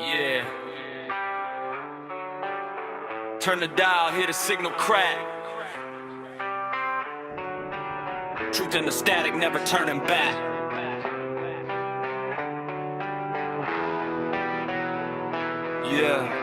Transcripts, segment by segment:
Yeah. Turn the dial, hear the signal crack. Truth in the static, never turning back. Yeah.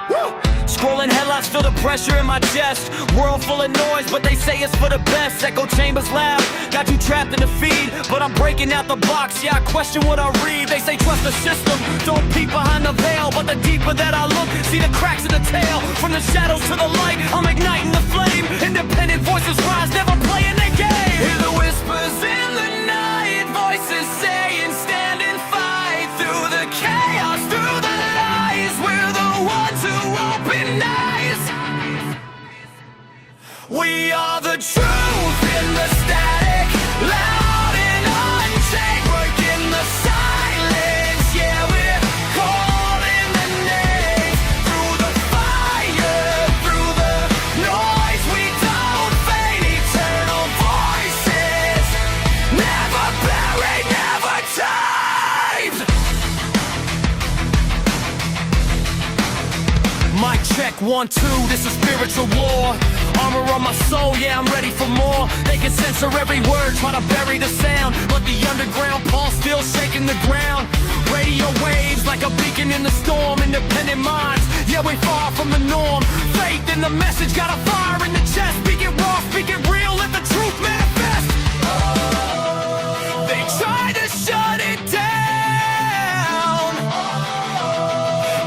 Woo! Scrolling headlines, feel the pressure in my chest. World full of noise, but they say it's for the best. Echo chambers loud, got you trapped in the feed. But I'm breaking out the box, yeah, I question what I read. They say trust the system, don't peek behind the veil. But the deeper that I look, see the cracks in the tail. From the shadows to the light, I'm igniting the flame. Independent voices rise, never playing the game. Hear the whispers in the night, voices saying stand and fight. Through the chaos, through the lies, we're the ones who open eyes. We are the truth in the static, loud and unchained, breaking the silence. Yeah, we're calling the names. Through the fire, through the noise, we don't fade. Eternal voices, never buried, never tamed. Mic check, 1, 2, this is spiritual war. Armor on my soul, yeah, I'm ready for more. They can censor every word, try to bury the sound. But the underground pulse still shaking the ground. Radio waves like a beacon in the storm. Independent minds, yeah, we far from the norm. Faith in the message, got a fire in the chest. Speak it raw, speak it real, let the truth manifest. They try to shut it down,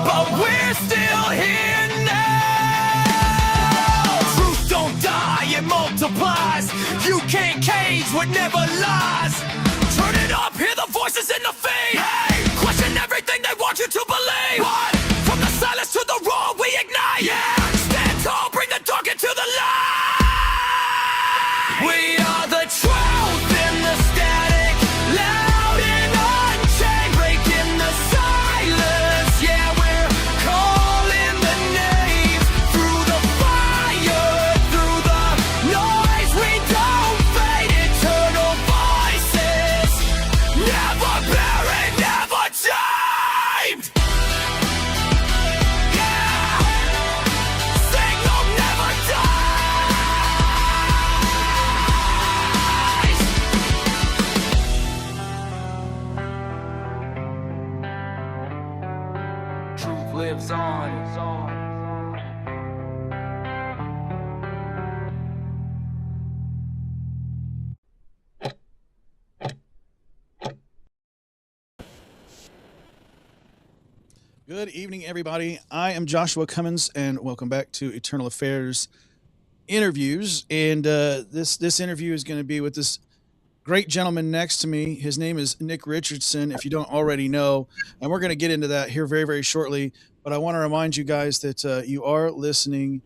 but we're still here now. Truth don't die, it multiplies. You can't cage what never lies. Turn it up, hear the voices in the feed. Hey, question everything they want you to believe. What? From the silence to the raw, we ignite. Yeah, stand tall, bring the dark into the light. We are the truth in the static, loud and unchained, breaking the silence. Yeah, we're calling the names. Through the fire, through the noise, we don't fade. Eternal voices, never buried, never tamed. Yeah, signal never dies. Truth lives on. Good evening, everybody. I am Joshua Cummins, and welcome back to Eternal Affairs Interviews. And this interview is going to be with this great gentleman next to me. His name is Nick Richardson, if you don't already know, and we're going to get into that here very, very shortly. But I want to remind you guys that you are listening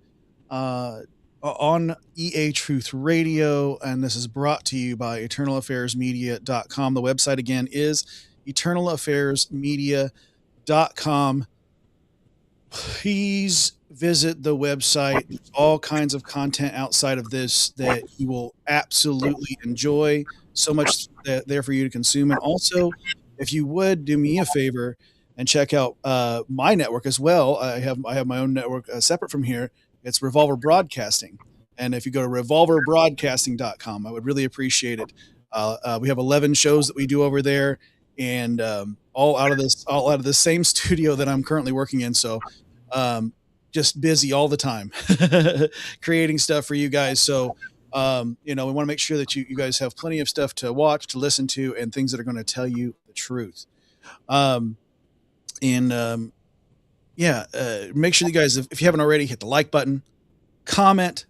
on EA Truth Radio, and this is brought to you by EternalAffairsMedia.com. The website again is EternalAffairsMedia.com. Please visit the website. There's all kinds of content outside of this that you will absolutely enjoy. So much there for you to consume. And also, if you would do me a favor and check out my network as well. I have my own network separate from here. It's Revolver Broadcasting. And if you go to revolverbroadcasting.com, I would really appreciate it. We have 11 shows that we do over there, and all out of this same studio that I'm currently working in. So just busy all the time creating stuff for you guys. So we want to make sure that you guys have plenty of stuff to watch, to listen to, and things that are going to tell you the truth. Make sure you guys, if you haven't already, hit the like button, comment.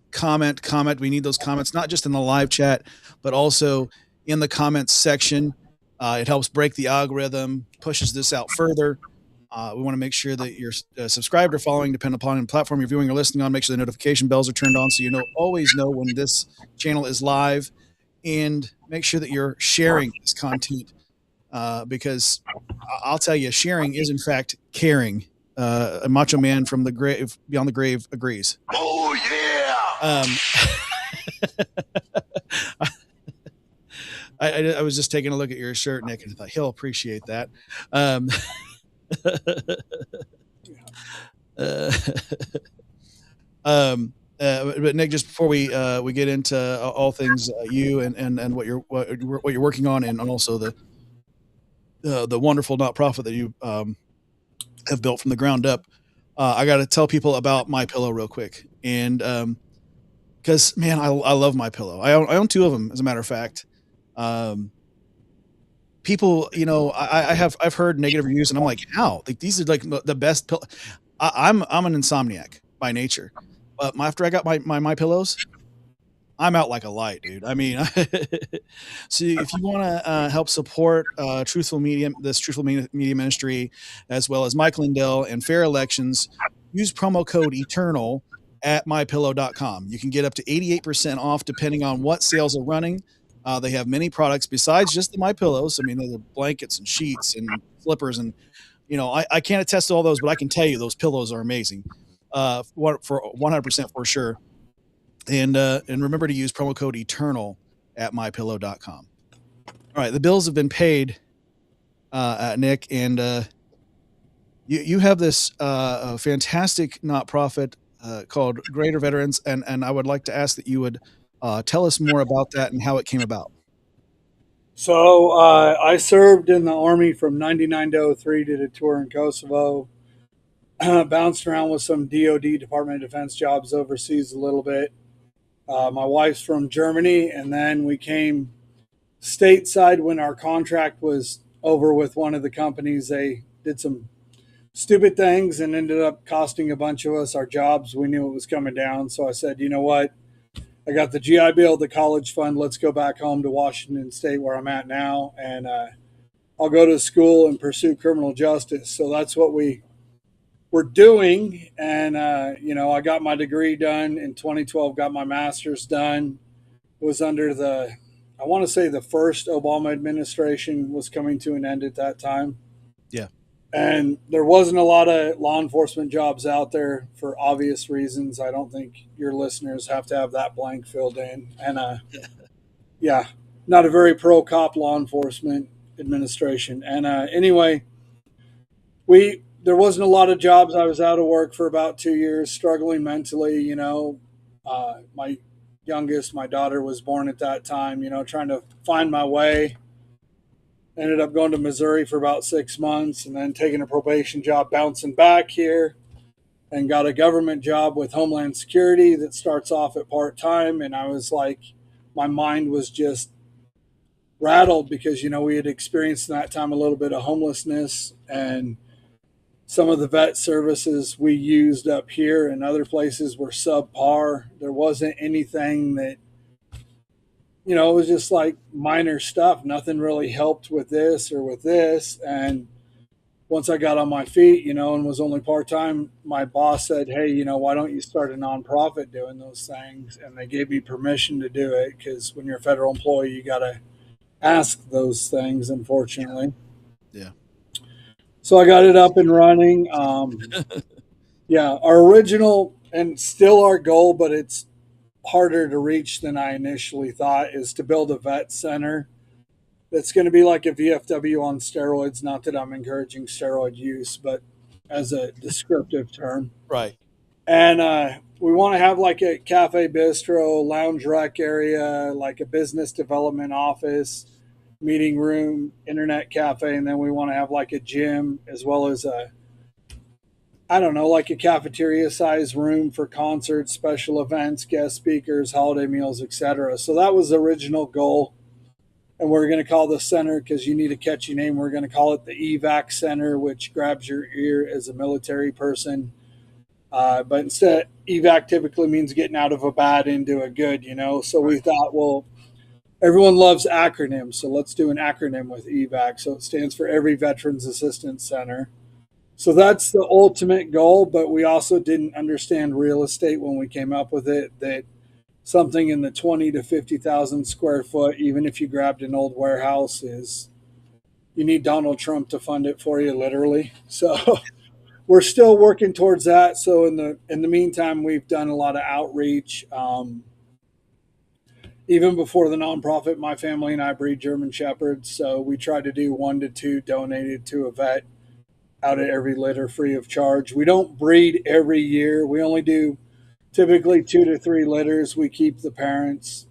We need those comments, not just in the live chat, but also in the comments section. It helps break the algorithm, pushes this out further. We want to make sure that you're subscribed or following, depending upon the platform you're viewing or listening on. Make sure the notification bells are turned on so you always know when this channel is live, and make sure that you're sharing this content because I'll tell you, sharing is in fact caring. A macho man from the grave, beyond the grave, agrees. Oh yeah. I was just taking a look at your shirt, Nick, and I thought he'll appreciate that. Um, uh, but Nick, just before we get into all things you and what you're working on, and also the wonderful nonprofit that you have built from the ground up, I got to tell people about My Pillow real quick, and because man, I love My Pillow. I own two of them, as a matter of fact. Um, People, I've heard negative reviews, and I'm like, how? Like these are like the best pill. I'm an insomniac by nature, but after I got my pillows, I'm out like a light, dude. I mean, so if you want to help support Truthful Media Ministry, as well as Mike Lindell and Fair Elections, use promo code Eternal at mypillow.com. You can get up to 88% off depending on what sales are running. They have many products besides just the My Pillows. I mean, there are blankets and sheets and slippers, and I can't attest to all those, but I can tell you those pillows are amazing. For 100% for sure. And remember to use promo code Eternal at mypillow.com. All right, the bills have been paid, Nick, and you have this fantastic nonprofit called Gr8ter Veterans, and I would like to ask that you would tell us more about that and how it came about. So I served in the Army from 99 to 03, did a tour in Kosovo, bounced around with some DOD, Department of Defense jobs overseas a little bit. My wife's from Germany, and then we came stateside when our contract was over with one of the companies. They did some stupid things and ended up costing a bunch of us our jobs. We knew it was coming down. So I said, you know what? I got the GI Bill, the college fund. Let's go back home to Washington State, where I'm at now, and I'll go to school and pursue criminal justice. So that's what we were doing. And, I got my degree done in 2012, got my master's done. It was under I want to say the first Obama administration was coming to an end at that time. Yeah. And there wasn't a lot of law enforcement jobs out there for obvious reasons. I don't think your listeners have to have that blank filled in. And yeah, not a very pro cop law enforcement administration. And anyway, there wasn't a lot of jobs. I was out of work for about 2 years, struggling mentally. My youngest, my daughter, was born at that time. Trying to find my way. Ended up going to Missouri for about 6 months, and then taking a probation job, bouncing back here, and got a government job with Homeland Security that starts off at part-time. And I was like, my mind was just rattled because, we had experienced in that time a little bit of homelessness, and some of the vet services we used up here and other places were subpar. There wasn't anything that, it was just like minor stuff. Nothing really helped with this or with this. And once I got on my feet, and was only part-time, my boss said, hey, why don't you start a nonprofit doing those things? And they gave me permission to do it, because when you're a federal employee, you got to ask those things, unfortunately. Yeah. So I got it up and running. Yeah, our original and still our goal, but it's harder to reach than I initially thought, is to build a vet center that's going to be like a VFW on steroids. Not that I'm encouraging steroid use, but as a descriptive term. Right. And we want to have like a cafe, bistro, lounge rec area, like a business development office, meeting room, internet cafe, and then we want to have like a gym, as well as like a cafeteria size room for concerts, special events, guest speakers, holiday meals, etc. So that was the original goal. And we're going to call the center, because you need a catchy name, we're going to call it the EVAC Center, which grabs your ear as a military person. But instead, EVAC typically means getting out of a bad into a good, So we thought, well, everyone loves acronyms, so let's do an acronym with EVAC. So it stands for Every Veterans Assistance Center. So that's the ultimate goal, but we also didn't understand real estate when we came up with it, that something in the 20 to 50,000 square foot, even if you grabbed an old warehouse, you need Donald Trump to fund it for you, literally. So we're still working towards that. So in the meantime, we've done a lot of outreach. even before the nonprofit, my family and I breed German Shepherds. So we try to do 1 to 2 donated to a vet out of every litter free of charge. We don't breed every year. We only do typically 2 to 3 litters. We keep the parents.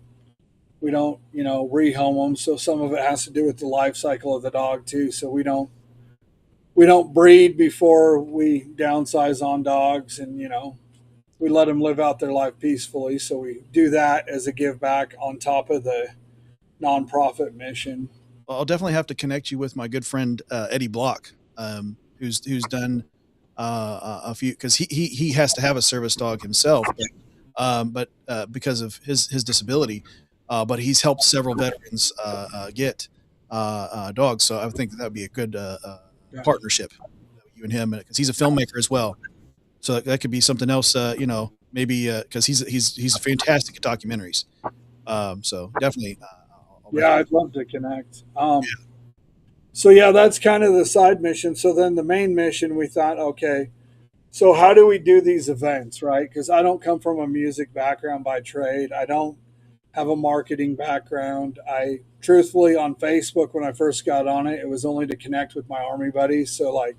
We don't, rehome them. So some of it has to do with the life cycle of the dog too. So we don't breed before we downsize on dogs, and we let them live out their life peacefully. So we do that as a give back on top of the nonprofit mission. I'll definitely have to connect you with my good friend Eddie Block, who's done a few, because he has to have a service dog himself, but because of his disability, but he's helped several veterans get dogs. So I think that would be a good partnership, you and him, because he's a filmmaker as well. So that could be something else, maybe because he's fantastic at documentaries. So definitely. Yeah, I'd love to connect. So yeah, that's kind of the side mission. So then the main mission, we thought, okay, so how do we do these events, right? Because I don't come from a music background by trade. I don't have a marketing background. I truthfully, on Facebook, when I first got on it, it was only to connect with my Army buddies. So like,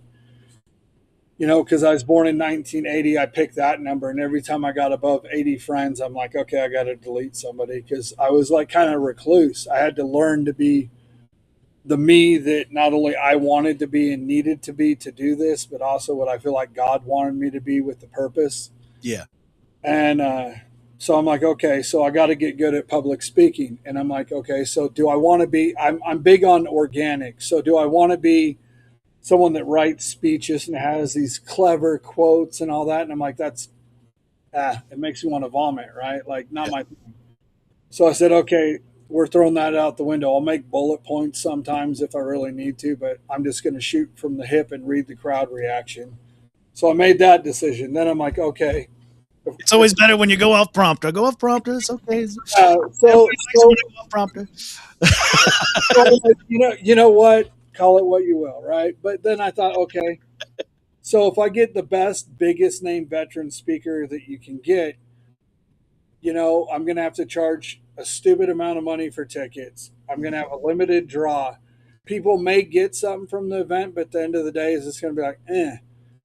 because I was born in 1980, I picked that number. And every time I got above 80 friends, I'm like, okay, I got to delete somebody, because I was like kind of recluse. I had to learn to be the me that not only I wanted to be and needed to be to do this, but also what I feel like God wanted me to be with the purpose. Yeah. And so I'm like, okay, so I got to get good at public speaking. And I'm like, okay, so do I want to be, I'm big on organic. So do I want to be someone that writes speeches and has these clever quotes and all that? And I'm like, it makes me want to vomit, right? Like, not my thing. So I said, okay, we're throwing that out the window. I'll make bullet points sometimes if I really need to, but I'm just going to shoot from the hip and read the crowd reaction. So I made that decision. Then I'm like, okay. It's always better when you go off prompter. Go off prompter. It's okay. So go off prompter. you know what? Call it what you will, right? But then I thought, okay, so if I get the best, biggest name veteran speaker that you can get, I'm going to have to charge a stupid amount of money for tickets. I'm going to have a limited draw. People may get something from the event, but at the end of the day, is it's going to be like, eh.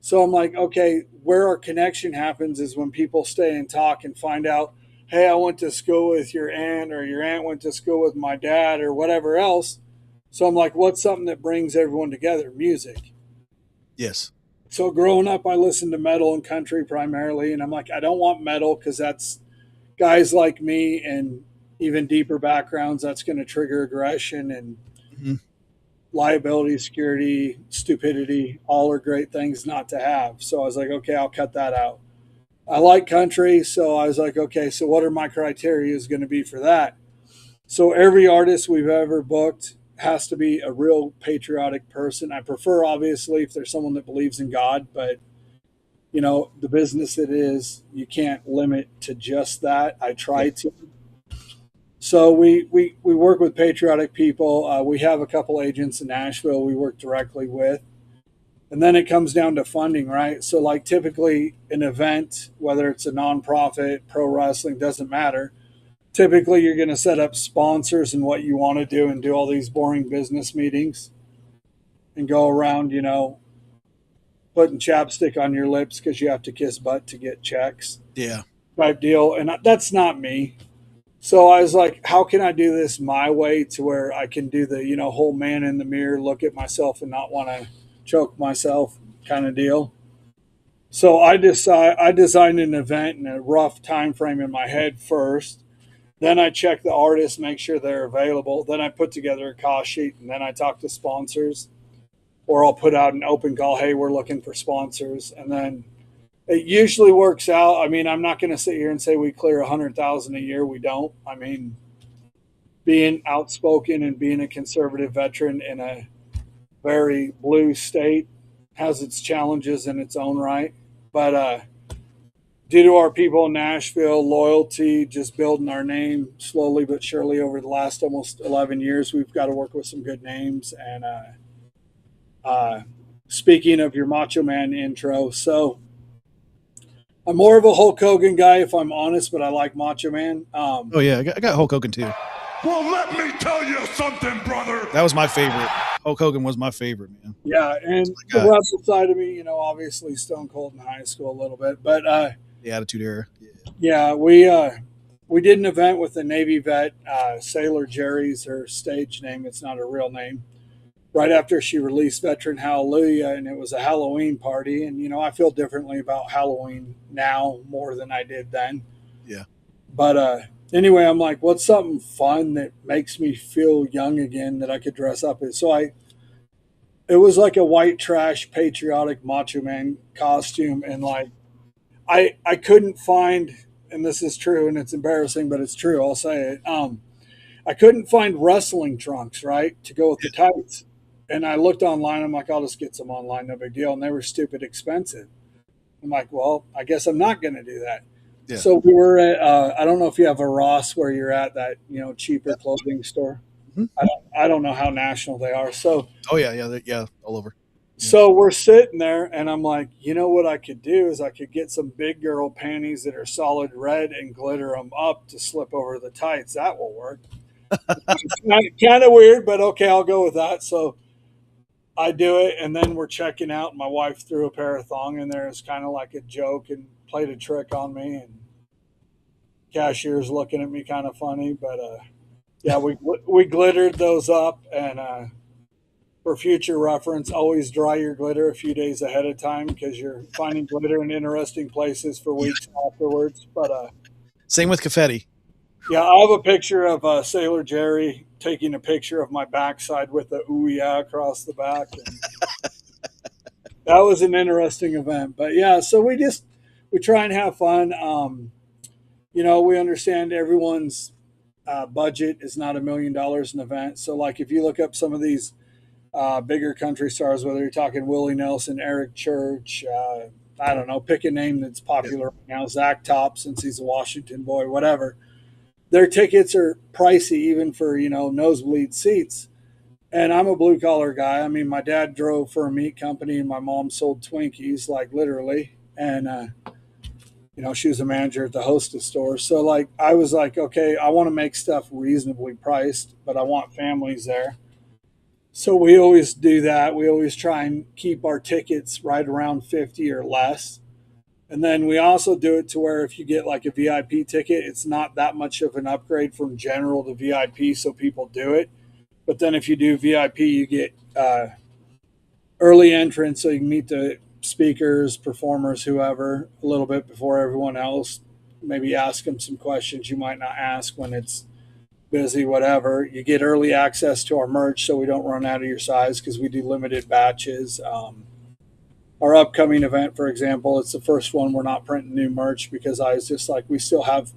So I'm like, okay, where our connection happens is when people stay and talk and find out, hey, I went to school with your aunt, or your aunt went to school with my dad, or whatever else. So I'm like, what's something that brings everyone together? Music. Yes. So growing up, I listened to metal and country primarily. And I'm like, I don't want metal, because that's guys like me and even deeper backgrounds. That's going to trigger aggression and liability, security, stupidity. All are great things not to have. So I was like, okay, I'll cut that out. I like country. So I was like, okay, so what are my criteria is going to be for that? So every artist we've ever booked has to be a real patriotic person. I prefer, obviously, if there's someone that believes in God, but the business it is, you can't limit to just that. I try to. So we work with patriotic people. We have a couple agents in Nashville we work directly with. And then it comes down to funding, right? So like typically an event, whether it's a nonprofit, pro wrestling, doesn't matter. Typically you're going to set up sponsors and what you want to do and do all these boring business meetings and go around, putting chapstick on your lips because you have to kiss butt to get checks. Yeah. Type deal. And that's not me. So I was like, how can I do this my way to where I can do the, whole man in the mirror, look at myself and not want to choke myself kind of deal. So I designed an event in a rough time frame in my head first. Then I check the artists, make sure they're available. Then I put together a cost sheet, and then I talk to sponsors, or I'll put out an open call. Hey, we're looking for sponsors. And then it usually works out. I mean, I'm not going to sit here and say we clear $100,000 a year. We don't. I mean, being outspoken and being a conservative veteran in a very blue state has its challenges in its own right. But due to our people in Nashville, loyalty, just building our name slowly but surely over the last almost 11 years, we've got to work with some good names. And speaking of your Macho Man intro, so I'm more of a Hulk Hogan guy, if I'm honest, but I like Macho Man. Oh yeah, I got Hulk Hogan too. Well, let me tell you something, brother. That was my favorite. Hulk Hogan was my favorite, man. Yeah, and the wrestle side of me, obviously Stone Cold in high school a little bit, but The Attitude Era. yeah, we did an event with a Navy vet, Sailor Jerry's her stage name. It's not her real name. Right after she released Veteran Hallelujah, and it was a Halloween party. And I feel differently about Halloween now more than I did then. Yeah. But anyway, I'm like, what's something fun that makes me feel young again that I could dress up as? So it was like a white trash patriotic Macho Man costume, and like I couldn't find, and this is true, and it's embarrassing, but it's true. I'll say it. I couldn't find wrestling trunks, right, to go with the tights. And I looked online. I'm like, I'll just get some online, no big deal. And they were stupid expensive. I'm like, well, I guess I'm not going to do that. Yeah. So we were at, I don't know if you have a Ross where you're at, that cheaper clothing store. Mm-hmm. I don't know how national they are. So oh yeah, all over. Yeah. So we're sitting there, and I'm like, what I could do is I could get some big girl panties that are solid red and glitter them up to slip over the tights. That will work. Kind of weird, but okay, I'll go with that. So I do it, and then we're checking out. And my wife threw a pair of thong in there as kind of like a joke and played a trick on me. And cashier's looking at me kind of funny, but yeah, we glittered those up. And for future reference, always dry your glitter a few days ahead of time because you're finding glitter in interesting places for weeks afterwards. But same with confetti. Yeah, I have a picture of Sailor Jerry taking a picture of my backside with the ooh yeah across the back. And that was an interesting event. But yeah, so we try and have fun. We understand everyone's budget is not $1 million an event. So like if you look up some of these bigger country stars, whether you're talking Willie Nelson, Eric Church, I don't know, pick a name that's popular right now, Zach Top, since he's a Washington boy, whatever. Their tickets are pricey even for, nosebleed seats. And I'm a blue collar guy. I mean, my dad drove for a meat company and my mom sold Twinkies, like literally. And, she was a manager at the Hostess store. So like, I was like, okay, I want to make stuff reasonably priced, but I want families there. So we always do that. We always try and keep our tickets right around 50 or less. And then we also do it to where if you get like a VIP ticket, it's not that much of an upgrade from general to VIP, so people do it. But then if you do VIP, you get early entrance, so you can meet the speakers, performers, whoever, a little bit before everyone else. Maybe ask them some questions you might not ask when it's busy, whatever. You get early access to our merch so we don't run out of your size because we do limited batches. Our upcoming event, for example, it's the first one we're not printing new merch because I was just like, we still have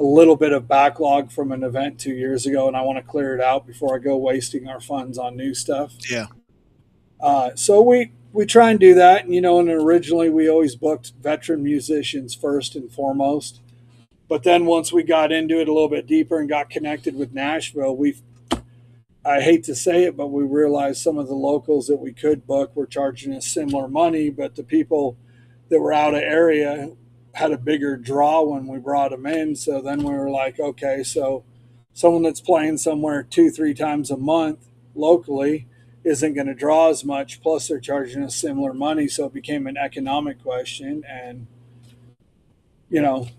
a little bit of backlog from an event 2 years ago, and I want to clear it out before I go wasting our funds on new stuff. Yeah. So we try and do that. And, and originally we always booked veteran musicians first and foremost. But then once we got into it a little bit deeper and got connected with Nashville, I hate to say it, but we realized some of the locals that we could book were charging us similar money, but the people that were out of area had a bigger draw when we brought them in. So then we were like, okay, so someone that's playing somewhere 2-3 times a month locally isn't going to draw as much. Plus they're charging us similar money. So it became an economic question. And,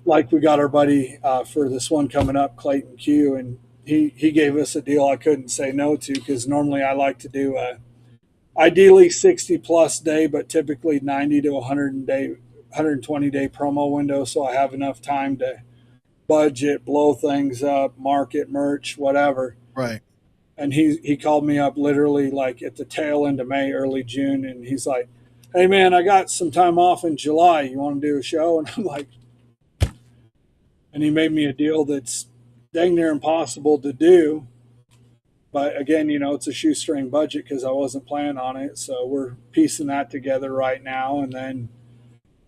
like we got our buddy for this one coming up, Clayton Q, and he gave us a deal I couldn't say no to because normally I like to do ideally 60 plus day, but typically 90 to 120 day promo window. So I have enough time to budget, blow things up, market, merch, whatever. Right. And he called me up literally like at the tail end of May, early June. And he's like, hey man, I got some time off in July. You want to do a show? And I'm like, and he made me a deal that's dang near impossible to do. But again, it's a shoestring budget because I wasn't planning on it. So we're piecing that together right now. And then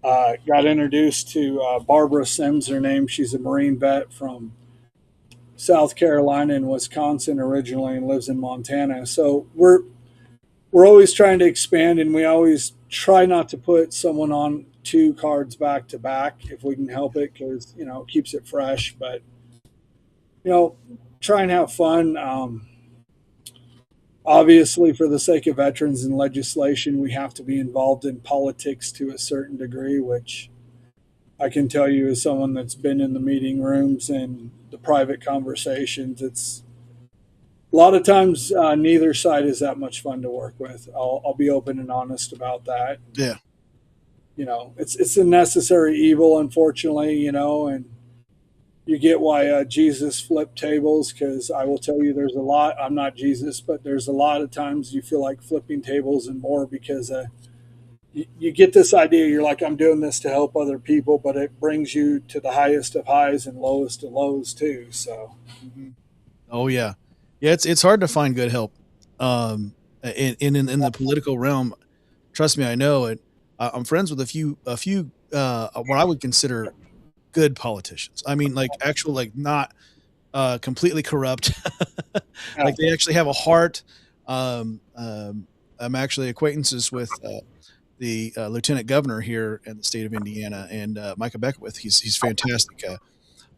got introduced to Barbara Sims, her name. She's a Marine vet from South Carolina and Wisconsin originally and lives in Montana. So we're always trying to expand, and we always try not to put someone on 2 cards back to back if we can help it, because it keeps it fresh. But try and have fun. Obviously, for the sake of veterans and legislation, we have to be involved in politics to a certain degree, which I can tell you as someone that's been in the meeting rooms and the private conversations, it's a lot of times neither side is that much fun to work with. I'll be open and honest about that. Yeah. It's a necessary evil, unfortunately, and you get why Jesus flipped tables, because I will tell you there's a lot. I'm not Jesus, but there's a lot of times you feel like flipping tables and more, because you get this idea. You're like, I'm doing this to help other people, but it brings you to the highest of highs and lowest of lows too. So, Oh yeah. Yeah. It's hard to find good help. In the political realm, trust me, I know it. I'm friends with a few, what I would consider good politicians. I mean, like actual, like not, completely corrupt. Like they actually have a heart. I'm actually acquaintances with, the lieutenant governor here in the state of Indiana, and Micah Beckwith. He's fantastic.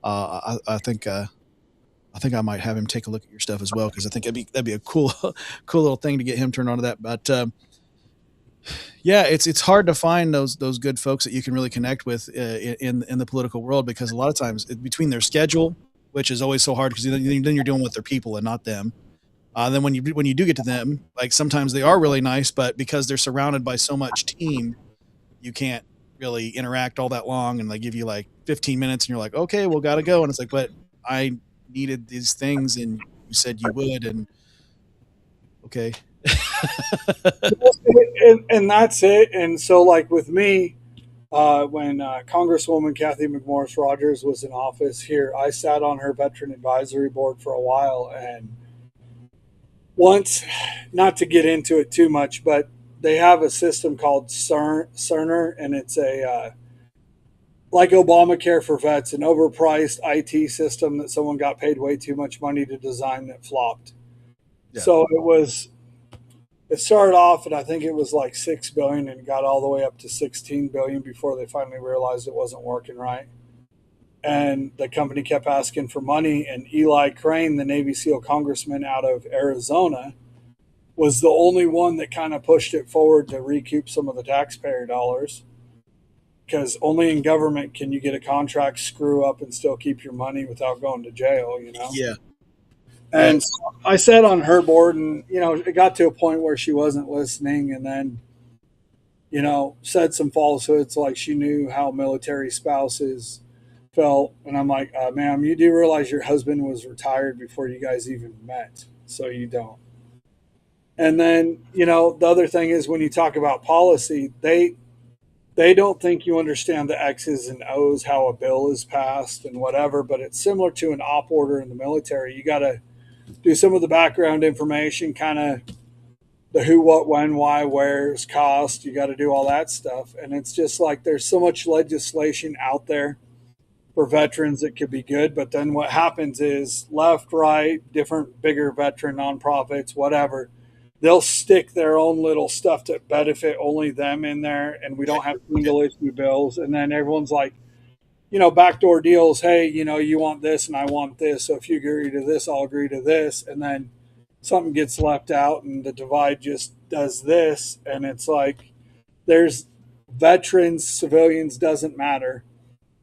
I think I might have him take a look at your stuff as well, because I think that'd be a cool cool little thing to get him turned on to that. But yeah, it's hard to find those good folks that you can really connect with in the political world, because a lot of times between their schedule, which is always so hard, because then you're dealing with their people and not them. Then when you do get to them, like sometimes they are really nice, but because they're surrounded by so much team, you can't really interact all that long, and they give you like 15 minutes, and you're like, okay, well, gotta go, and it's like, but I needed these things, and you said you would, and okay. and that's it. And so, like with me, when Congresswoman Kathy McMorris Rogers was in office here, I sat on her veteran advisory board for a while, and once, not to get into it too much, but they have a system called Cerner, and it's a like Obamacare for vets, an overpriced IT system that someone got paid way too much money to design that flopped. Yeah. So it started off, and I think it was like $6 billion, and got all the way up to $16 billion before they finally realized it wasn't working right. And the company kept asking for money, and Eli Crane, the Navy SEAL congressman out of Arizona, was the only one that kind of pushed it forward to recoup some of the taxpayer dollars, because only in government can you get a contract screw up and still keep your money without going to jail, Yeah. And so I sat on her board, and it got to a point where she wasn't listening, and then said some falsehoods, like she knew how military spouses felt. And I'm like, ma'am, you do realize your husband was retired before you guys even met, so you don't. And then the other thing is, when you talk about policy, they don't think you understand the X's and O's, how a bill is passed and whatever, but it's similar to an op order in the military. You got to do some of the background information, kind of the who, what, when, why, where's, cost. You got to do all that stuff. And it's just like, there's so much legislation out there for veterans that could be good. But then what happens is left, right, different, bigger veteran nonprofits, whatever, they'll stick their own little stuff to benefit only them in there. And we don't have single issue bills. And then everyone's like, backdoor deals. Hey, you want this and I want this. So if you agree to this, I'll agree to this. And then something gets left out, and the divide just does this. And it's like, there's veterans, civilians, doesn't matter.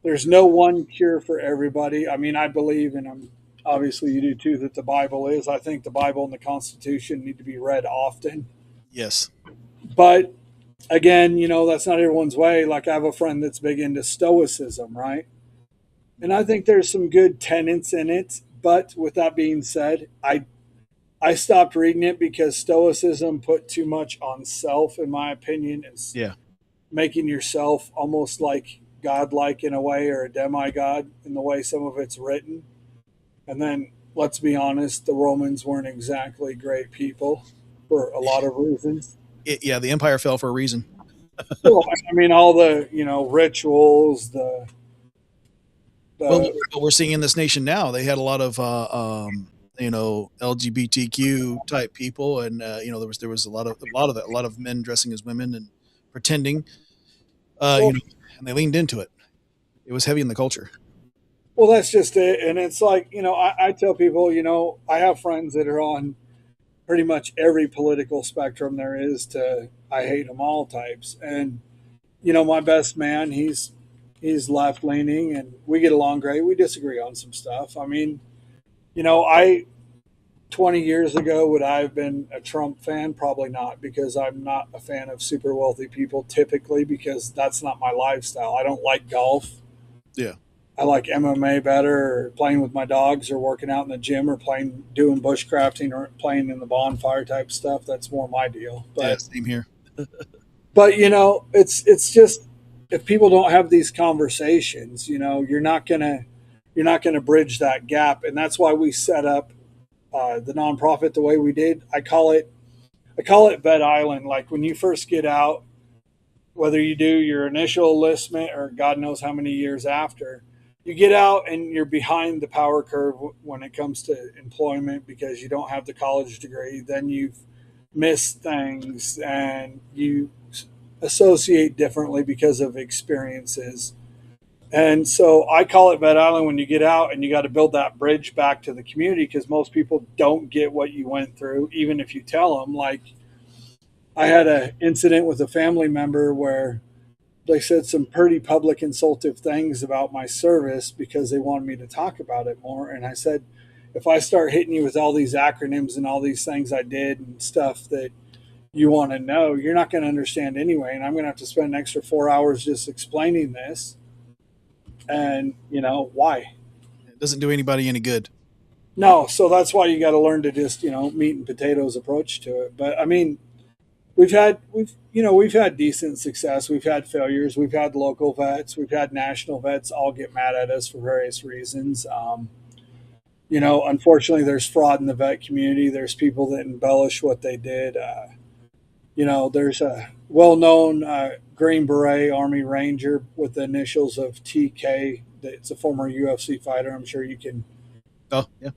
There's no one cure for everybody. I mean, I believe, and obviously you do too, that the Bible is. I think the Bible and the Constitution need to be read often. Yes. But again, that's not everyone's way. Like, I have a friend that's big into stoicism, right? And I think there's some good tenets in it. But with that being said, I stopped reading it because stoicism put too much on self, in my opinion, and Yeah. making yourself almost like godlike in a way, or a demigod in the way some of it's written. And then, let's be honest, the Romans weren't exactly great people for a lot of reasons. Yeah. The empire fell for a reason. Well, I mean, all the rituals, Well, what we're seeing in this nation now, they had a lot of LGBTQ type people, and there was a lot of men dressing as women and pretending. You know, and they leaned into it. It was heavy in the culture. Well, that's just it. And it's like, I tell people, I have friends that are on pretty much every political spectrum there is to I hate them all types. And, my best man, he's left leaning and we get along great. We disagree on some stuff. I mean, I 20 years ago, would I have been a Trump fan? Probably not, because I'm not a fan of super wealthy people typically, because that's not my lifestyle. I don't like golf. Yeah. I like MMA better, or playing with my dogs, or working out in the gym, or doing bushcrafting, or playing in the bonfire type stuff. That's more my deal. Yeah, But same here. it's just, if people don't have these conversations, you're not gonna bridge that gap, and that's why we set up the nonprofit the way we did. I call it Vet Island. Like when you first get out, whether you do your initial enlistment or God knows how many years after, you get out and you're behind the power curve when it comes to employment because you don't have the college degree. Then you've missed things and you associate differently because of experiences. And so I call it Vet Island when you get out and you got to build that bridge back to the community, because most people don't get what you went through, even if you tell them. Like, I had an incident with a family member where they said some pretty public insultive things about my service because they wanted me to talk about it more. And I said, if I start hitting you with all these acronyms and all these things I did and stuff that you want to know, you're not going to understand anyway. And I'm going to have to spend an extra 4 hours just explaining this. And, why? It doesn't do anybody any good. No. So that's why you got to learn to just, meat and potatoes approach to it. But I mean, we've had decent success. We've had failures. We've had local vets. We've had national vets all get mad at us for various reasons. Unfortunately, there's fraud in the vet community. There's people that embellish what they did. There's a well-known Green Beret Army Ranger with the initials of TK. It's a former UFC fighter. I'm sure you can. Oh, yeah.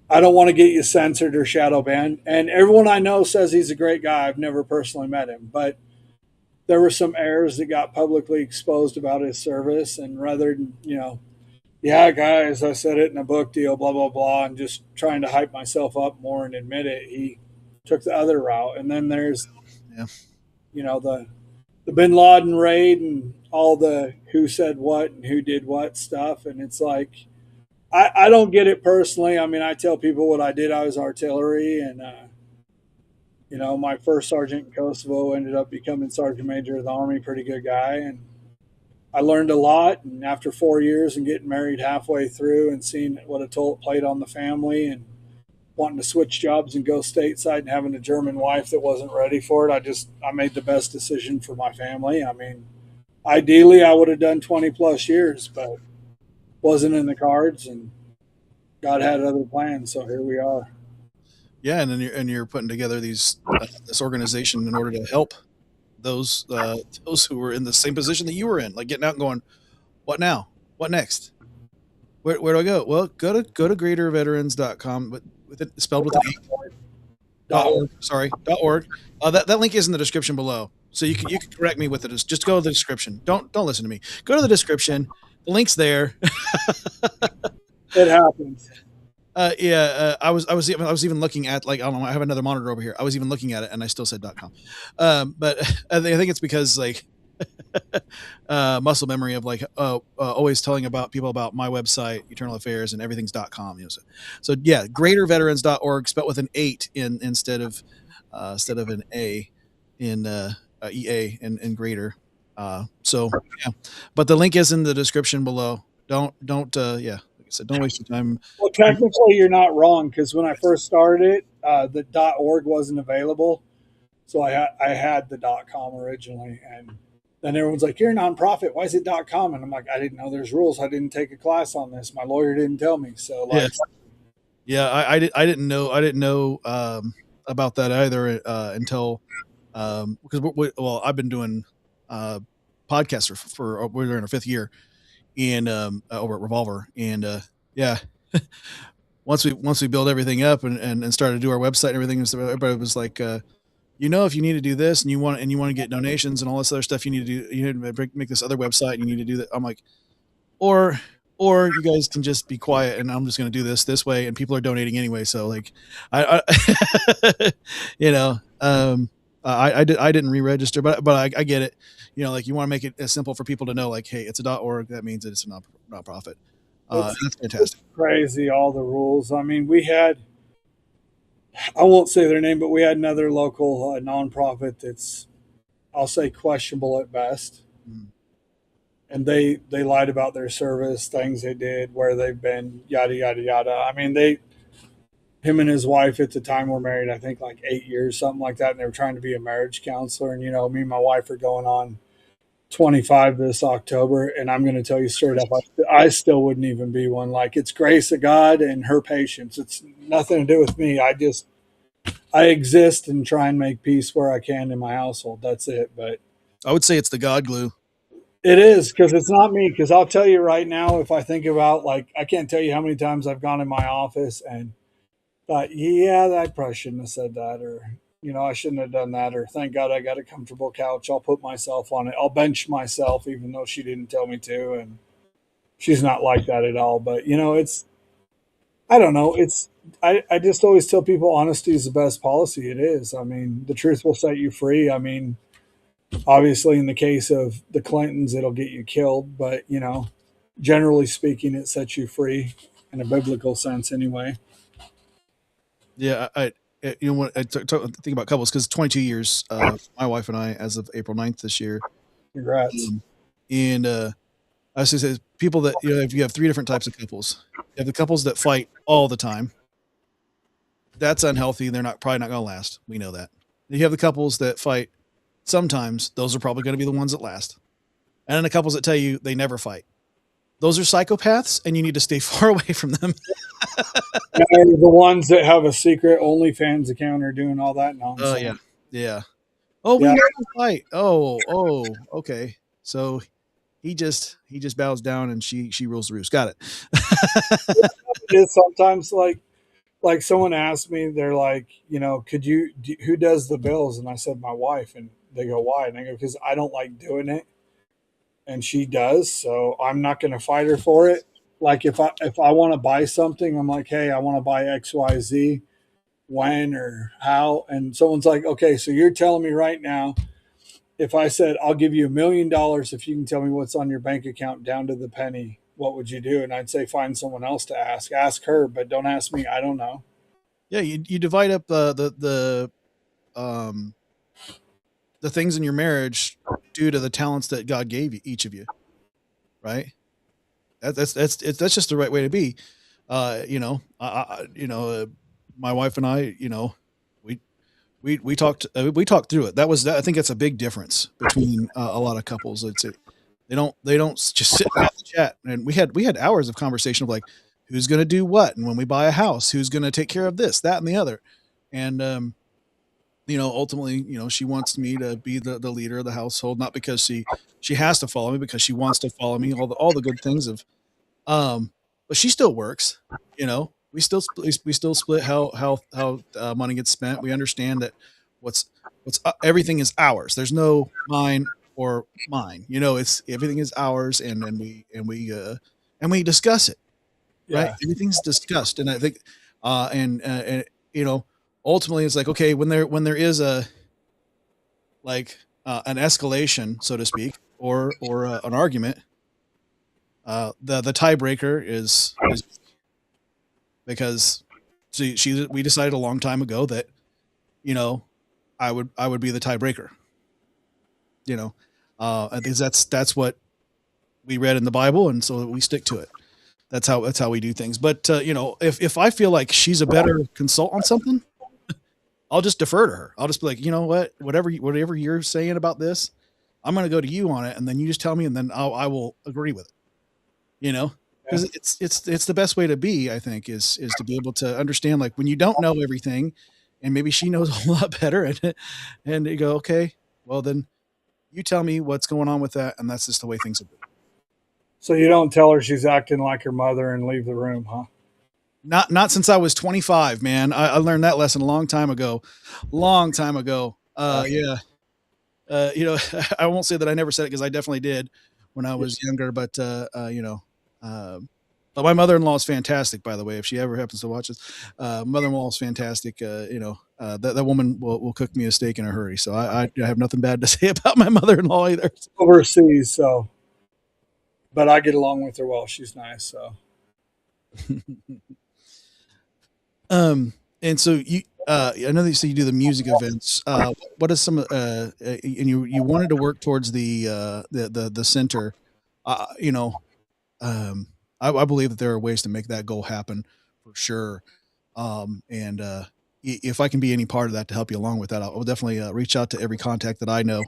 I don't want to get you censored or shadow banned. And everyone I know says he's a great guy. I've never personally met him, but there were some errors that got publicly exposed about his service. And rather than, yeah, guys, I said it in a book deal, blah, blah, blah, and just trying to hype myself up more and admit it, he took the other route. And then there's, the Bin Laden raid and all the who said what and who did what stuff. And it's like, I don't get it personally. I mean, I tell people what I did. I was artillery, and my first sergeant in Kosovo ended up becoming sergeant major of the Army. Pretty good guy, and I learned a lot. And after 4 years and getting married halfway through and seeing what a toll it played on the family, and wanting to switch jobs and go stateside and having a German wife that wasn't ready for it, I made the best decision for my family. I mean, ideally I would have done 20 plus years, but wasn't in the cards, and God had other plans. So here we are. Yeah. And then you're putting together this organization in order to help those who were in the same position that you were in, like getting out and going, what now? What next? Where do I go? Well, go to Gr8ter Veterans.com, but with it spelled with an E. .org. Sorry, .org. That link is in the description below, so you can correct me with it. Just go to the description. Don't listen to me. Go to the description. The link's there. It happens. I was even looking at, like, I don't know, I have another monitor over here. I was even looking at it and I still said .com. But I think it's because, like, muscle memory of, like, always telling people about my website, Eternal Affairs, and everything's .com. So yeah, Gr8terveterans.org, spelled with an 8 instead of an A in EA and greater. So yeah, but the link is in the description below. Don't like I said, don't waste your time. Well, technically you're not wrong, because when I first started, the .org wasn't available, so I had the .com originally, and then everyone's like, "You're a nonprofit. Why is it .com?" And I'm like, "I didn't know there's rules. I didn't take a class on this. My lawyer didn't tell me." So like, yeah, I didn't know about that either until because I've been doing podcasts for we're in our 5th year, and over at Revolver, and yeah. once we built everything up and started to do our website and everything, everybody was like, if you need to do this and you want to get donations and all this other stuff, you need to make this other website. You need to do that. I'm like, or you guys can just be quiet and I'm just going to do this way, and people are donating anyway. So like, I I didn't re-register, but I get it. Like you want to make it as simple for people to know, like, hey, it's a .org. That means that it's a not-profit. That's fantastic. Crazy, all the rules. I mean, I won't say their name, but we had another local nonprofit that's, I'll say, questionable at best. Mm. And they lied about their service, things they did, where they've been, yada yada yada. I mean, him and his wife at the time were married, I think like 8 years, something like that, and they were trying to be a marriage counselor. And me and my wife are going on 25 this October, and I'm going to tell you straight up, I still wouldn't even be one. Like, it's grace of God and her patience. It's nothing to do with me. I exist and try and make peace where I can in my household. That's it. But I would say it's the God glue. it is, because it's not me. Because I'll tell you right now, if I think about, like, I can't tell you how many times I've gone in my office and thought, yeah, I probably shouldn't have said that, or I shouldn't have done that, or thank God I got a comfortable couch. I'll put myself on it. I'll bench myself, even though she didn't tell me to, and she's not like that at all. But I don't know. I just always tell people honesty is the best policy. It is. I mean, the truth will set you free. I mean, obviously, in the case of the Clintons, it'll get you killed, but generally speaking, it sets you free in a biblical sense, anyway. Yeah, when I think about couples, because 22 years, my wife and I, as of April 9th this year. Congrats. And I say people that, if you have three different types of couples, you have the couples that fight all the time. That's unhealthy. They're probably not going to last. We know that. You have the couples that fight sometimes. Those are probably going to be the ones that last. And then the couples that tell you they never fight. Those are psychopaths, and you need to stay far away from them. And the ones that have a secret OnlyFans account are doing all that nonsense. Oh, yeah. Oh, we never fight. Oh, okay. So he just bows down and she rules the roost. Got it. It's sometimes like someone asked me, they're like, who does the bills? And I said, my wife. And they go, why? And I go, because I don't like doing it. And she does. So I'm not going to fight her for it. Like if I want to buy something, I'm like, hey, I want to buy XYZ, when or how. And someone's like, okay, so you're telling me right now, if I said, I'll give you $1 million if you can tell me what's on your bank account down to the penny, what would you do? And I'd say, find someone else to ask her, but don't ask me. I don't know. Yeah. You divide up the things in your marriage due to the talents that God gave each of you. Right. That's just the right way to be. My wife and I, we talked through it. I think that's a big difference between a lot of couples. They don't just sit and chat. And we had hours of conversation of like, who's going to do what? And when we buy a house, who's going to take care of this, that, and the other. And, ultimately, she wants me to be the leader of the household, not because she has to follow me, because she wants to follow me, all the good things of, but she still works, we still split how money gets spent. We understand that everything is ours. There's no mine or mine, it's everything is ours. And we discuss it, right? Yeah. Everything's discussed. And I think, ultimately it's like, okay, when there is an escalation, so to speak, or an argument, the tiebreaker is because we decided a long time ago that, I would be the tiebreaker, I think that's what we read in the Bible. And so we stick to it. That's how we do things. But, if I feel like she's a better consultant on something, I'll just defer to her. I'll just be like, whatever you're saying about this, I'm going to go to you on it. And then you just tell me, and then I will agree with it, because it's the best way to be, I think, is to be able to understand, like, when you don't know everything and maybe she knows a whole lot better, and you go, okay, well then you tell me what's going on with that. And that's just the way things are. So you don't tell her she's acting like her mother and leave the room, huh? Not since I was 25, man. I learned that lesson a long time ago. Yeah. I won't say that I never said it because I definitely did when I was younger, but but my mother-in-law is fantastic, by the way. If she ever happens to watch this, mother-in-law is fantastic. That woman will cook me a steak in a hurry. So I have nothing bad to say about my mother-in-law either. Overseas, so but I get along with her well. She's nice. So And so I know that you say you do the music events. What is some, and you wanted to work towards the center, uh, you know, I believe that there are ways to make that goal happen for sure. And if I can be any part of that to help you along with that, I'll definitely reach out to every contact that I know.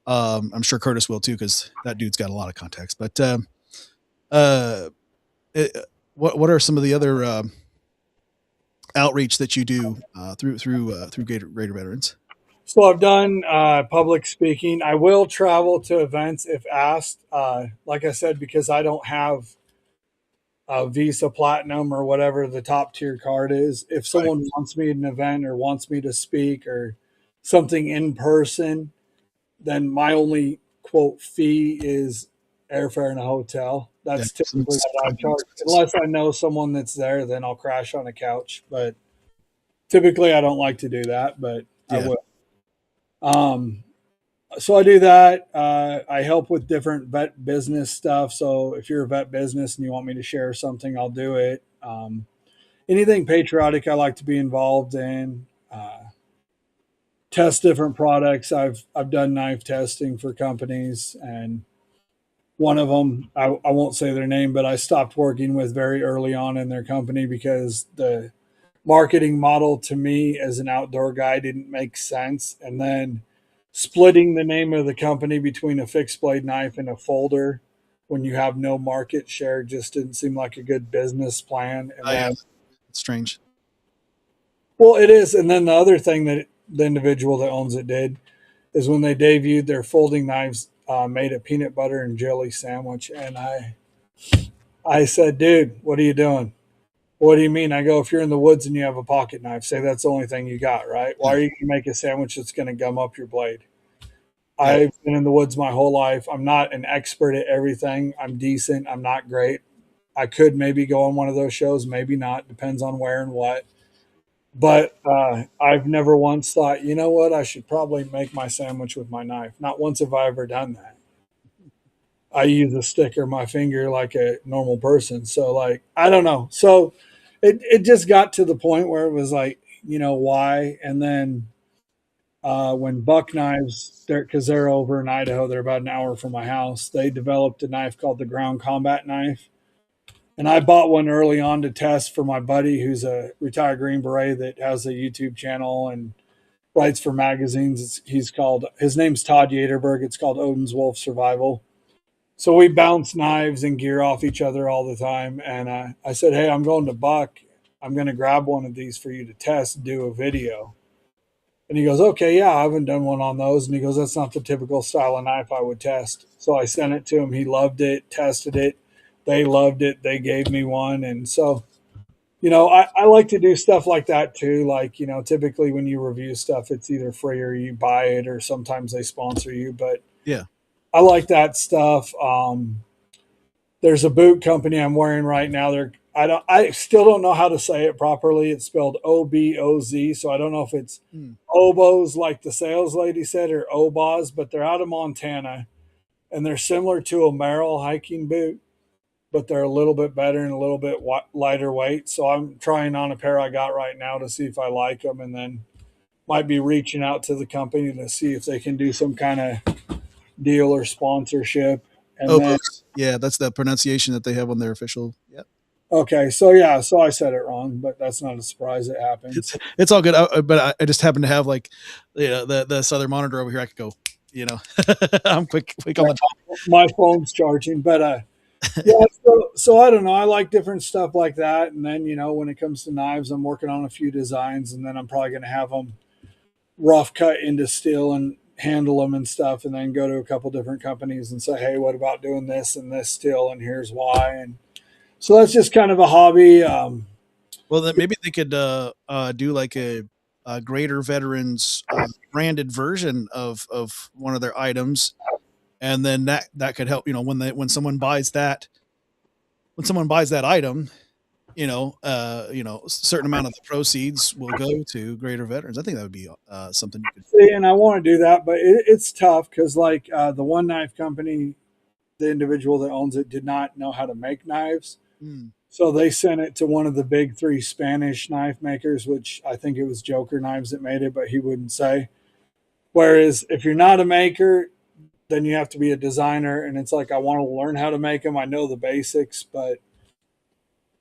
I'm sure Curtis will too, because that dude's got a lot of contacts. But uh, what are some of the other outreach that you do through Gr8ter Veterans? so I've done public speaking. I will travel to events if asked. Like I said, because I don't have a Visa Platinum or whatever the top tier card is. If Right. someone wants me at an event or wants me to speak or something in person, then my only quote fee is airfare and a hotel. Yeah, That's typically what I charge. Unless I know someone that's there, then I'll crash on a couch. But typically, I don't like to do that, but I yeah. will. Um, so I do that. I help with different vet business stuff. So if you're a vet business and you want me to share something, I'll do it. Anything patriotic, I like to be involved in. Test different products. I've done knife testing for companies, and one of them, I won't say their name, but I stopped working with very early on in their company because the marketing model to me as an outdoor guy didn't make sense. And then splitting the name of the company between a fixed blade knife and a folder when you have no market share just didn't seem like a good business plan. And Yeah, then, it's strange. well, it is. And then the other thing that the individual that owns it did is when they debuted their folding knives, made a peanut butter and jelly sandwich. And I said, dude, what are you doing? What do you mean? I go, if you're in the woods and you have a pocket knife, say that's the only thing you got, right? Why Yeah, are you going to make a sandwich that's going to gum up your blade? yeah, I've been in the woods my whole life. I'm not an expert at everything. I'm decent. I'm not great. I could maybe go on one of those shows, maybe not. Depends on where and what. But I've never once thought, you know what? I should probably make my sandwich with my knife. Not once have I ever done that. I use a stick or my finger like a normal person. So like I don't know. So it just got to the point where it was like, why? And then when Buck Knives, because they're over in Idaho, they're about an hour from my house. They developed a knife called the Ground Combat Knife, and I bought one early on to test for my buddy who's a retired Green Beret that has a YouTube channel and writes for magazines. His name's Todd Yaterberg. It's called Odin's Wolf Survival. So we bounce knives and gear off each other all the time. And I said, hey, I'm going to Buck. I'm going to grab one of these for you to test and do a video. And he goes, okay, yeah, I haven't done one on those. And he goes, that's not the typical style of knife I would test. So I sent it to him. He loved it, tested it. They loved it. They gave me one. And so, I like to do stuff like that too. Like, typically when you review stuff, it's either free or you buy it, or sometimes they sponsor you. But yeah. I like that stuff. There's a boot company I'm wearing right now. I still don't know how to say it properly. It's spelled OBOZ, so I don't know if it's oboes like the sales lady said or oboz, but they're out of Montana, and they're similar to a Merrill hiking boot, but they're a little bit better and a little bit lighter weight. So I'm trying on a pair I got right now to see if I like them, and then might be reaching out to the company to see if they can do some kind of deal or sponsorship. And then Yeah, that's the pronunciation that they have on their official. Yeah, okay, so yeah, so I said it wrong, but that's not a surprise. It happens. it's all good. But I just happen to have like, the Southern Monitor over here. I could go, I'm quick on the. My phone's charging, but yeah. So I don't know. I like different stuff like that, and then when it comes to knives, I'm working on a few designs, and then I'm probably going to have them rough cut into steel and handle them and stuff, and then go to a couple different companies and say, hey, what about doing this and this steel, and here's why. And so that's just kind of a hobby. Well, then maybe they could do like a Gr8ter Veterans branded version of one of their items, and then that could help. When someone buys that item, a certain amount of the proceeds will go to Gr8ter Veterans. I think that would be something you could. See, and I want to do that, but it's tough because, like, the one knife company, the individual that owns it did not know how to make knives. Mm. So they sent it to one of the big three Spanish knife makers, which I think it was Joker Knives that made it, but he wouldn't say. Whereas if you're not a maker, then you have to be a designer. And it's like, I want to learn how to make them. I know the basics, but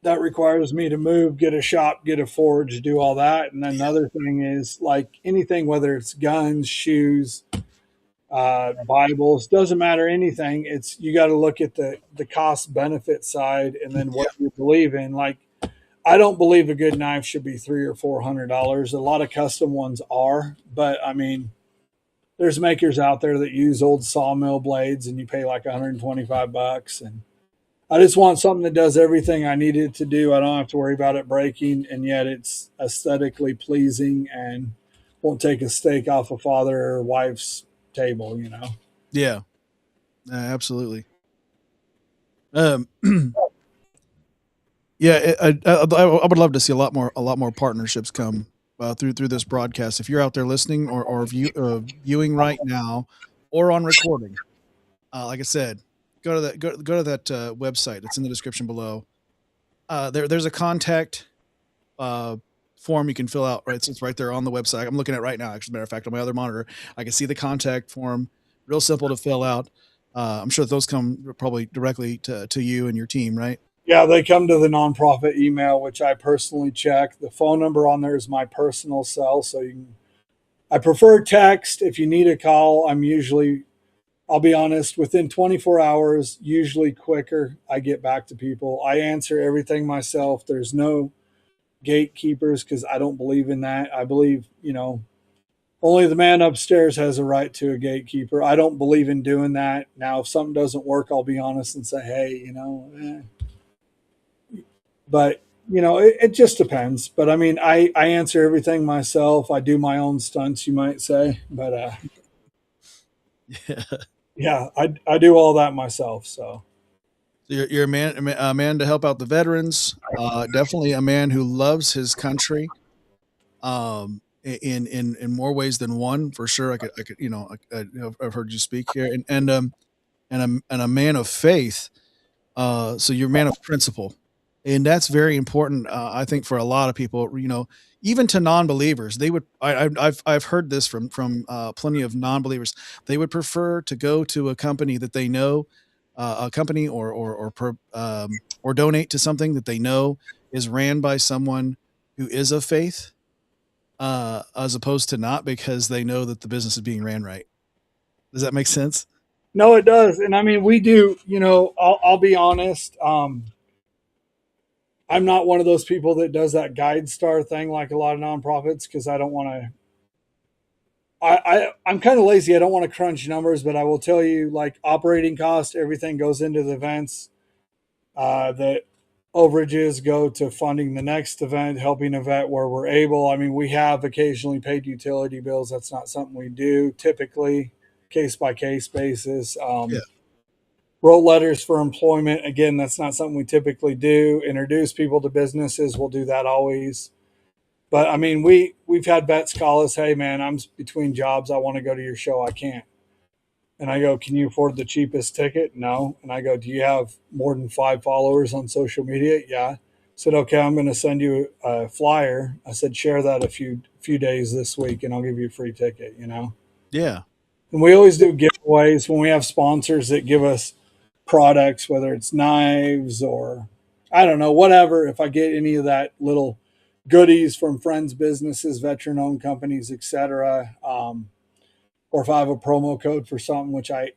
that requires me to move, get a shop, get a forge, do all that. And then another thing is, like, anything, whether it's guns, shoes, Bibles, doesn't matter anything. It's, you got to look at the cost benefit side and then what you believe in. Like, I don't believe a good knife should be $300 or $400. A lot of custom ones are, but I mean, there's makers out there that use old sawmill blades and you pay like $125. And I just want something that does everything I need it to do. I don't have to worry about it breaking, and yet it's aesthetically pleasing and won't take a steak off a father or wife's table, Yeah, absolutely. Yeah, I would love to see a lot more partnerships come through this broadcast. If you're out there listening or viewing right now or on recording, like I said, go to that website. It's in the description below. There's a contact form you can fill out. Right, it's right there on the website. I'm looking at it right now. Actually, as a matter of fact, on my other monitor, I can see the contact form. Real simple to fill out. I'm sure those come probably directly to you and your team, right? Yeah, they come to the nonprofit email, which I personally check. The phone number on there is my personal cell, so I prefer text. If you need a call, I'll be honest, within 24 hours, usually quicker, I get back to people. I answer everything myself. There's no gatekeepers because I don't believe in that. I believe, only the man upstairs has a right to a gatekeeper. I don't believe in doing that. Now, if something doesn't work, I'll be honest and say, hey, But, it just depends. But, I mean, I answer everything myself. I do my own stunts, you might say. But, yeah, I do all that myself. So you're a man to help out the veterans. Definitely a man who loves his country. In more ways than one, for sure. I've heard you speak here, and a man of faith. So you're a man of principle, and that's very important. I think for a lot of people, even to non-believers, they would. I've heard this from plenty of non-believers. They would prefer to go to a company that they know, a company or donate to something that they know is ran by someone who is of faith, as opposed to not, because they know that the business is being ran right. Does that make sense? no, it does. And I mean, we do, I'll be honest. I'm not one of those people that does that guide star thing like a lot of nonprofits, because I don't want to. I'm kind of lazy. I don't want to crunch numbers, but I will tell you, like, operating costs, everything goes into the events. That overages go to funding the next event, helping a vet where we're able. I mean, we have occasionally paid utility bills. That's not something we do typically, case by case basis. Wrote letters for employment. Again, that's not something we typically do. Introduce people to businesses. We'll do that always. But I mean, we've had vets call us, hey man, I'm between jobs. I want to go to your show. I can't. And I go, can you afford the cheapest ticket? No. And I go, do you have more than 5 followers on social media? Yeah. I said, okay, I'm going to send you a flyer. I said, share that a few days this week and I'll give you a free ticket, Yeah. And we always do giveaways when we have sponsors that give us products, whether it's knives or I don't know, whatever. If I get any of that little goodies from friends, businesses, veteran owned companies, etc. Or if I have a promo code for something, which I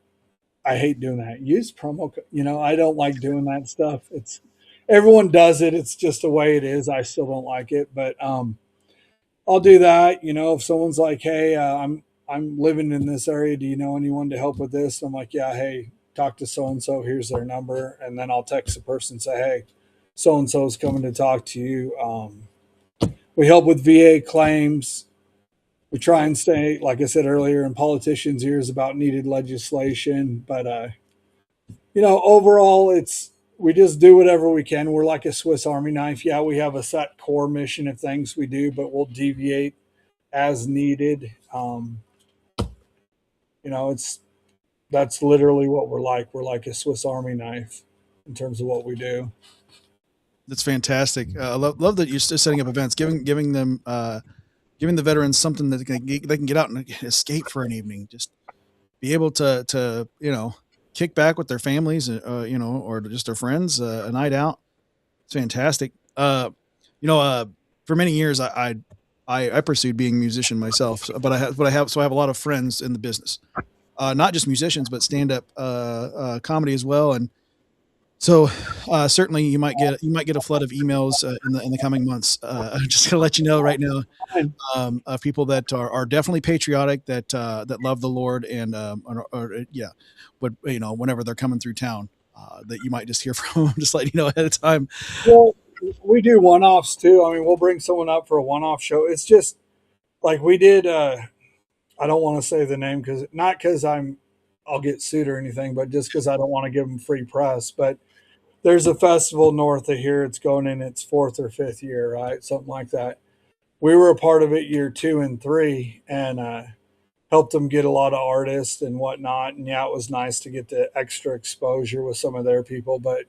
hate doing that. Use promo code. I don't like doing that stuff. It's everyone does it. It's just the way it is. I still don't like it, but I'll do that. If someone's like, hey, I'm living in this area. Do you know anyone to help with this? I'm like, yeah, hey, talk to so-and-so. Here's their number. And then I'll text the person and say, hey, so-and-so is coming to talk to you. We help with VA claims. we try and stay, like I said earlier, in politicians' ears about needed legislation. But overall, we just do whatever we can. We're like a Swiss Army knife. Yeah, we have a set core mission of things we do, but we'll deviate as needed. That's literally what we're like. We're like a Swiss Army knife in terms of what we do. That's fantastic. I love that you're still setting up events, giving them giving the veterans something that they can get out and escape for an evening. Just be able to kick back with their families, or just their friends, a night out. It's fantastic. For many years I pursued being a musician myself, but I have a lot of friends in the business, not just musicians, but stand up comedy as well. And so certainly you might get a flood of emails in the coming months. I'm just gonna let you know right now, of people that are definitely patriotic, that love the Lord, and but whenever they're coming through town, that you might just hear from them, just let you know ahead of time. Well, we do one-offs too. I mean, we'll bring someone up for a one-off show. It's just like we did. I don't want to say the name because I'll get sued or anything, but just because I don't want to give them free press. But there's a festival north of here. It's going in its 4th or 5th year, right? Something like that. We were a part of it year 2 and 3, and helped them get a lot of artists and whatnot. And yeah, it was nice to get the extra exposure with some of their people. But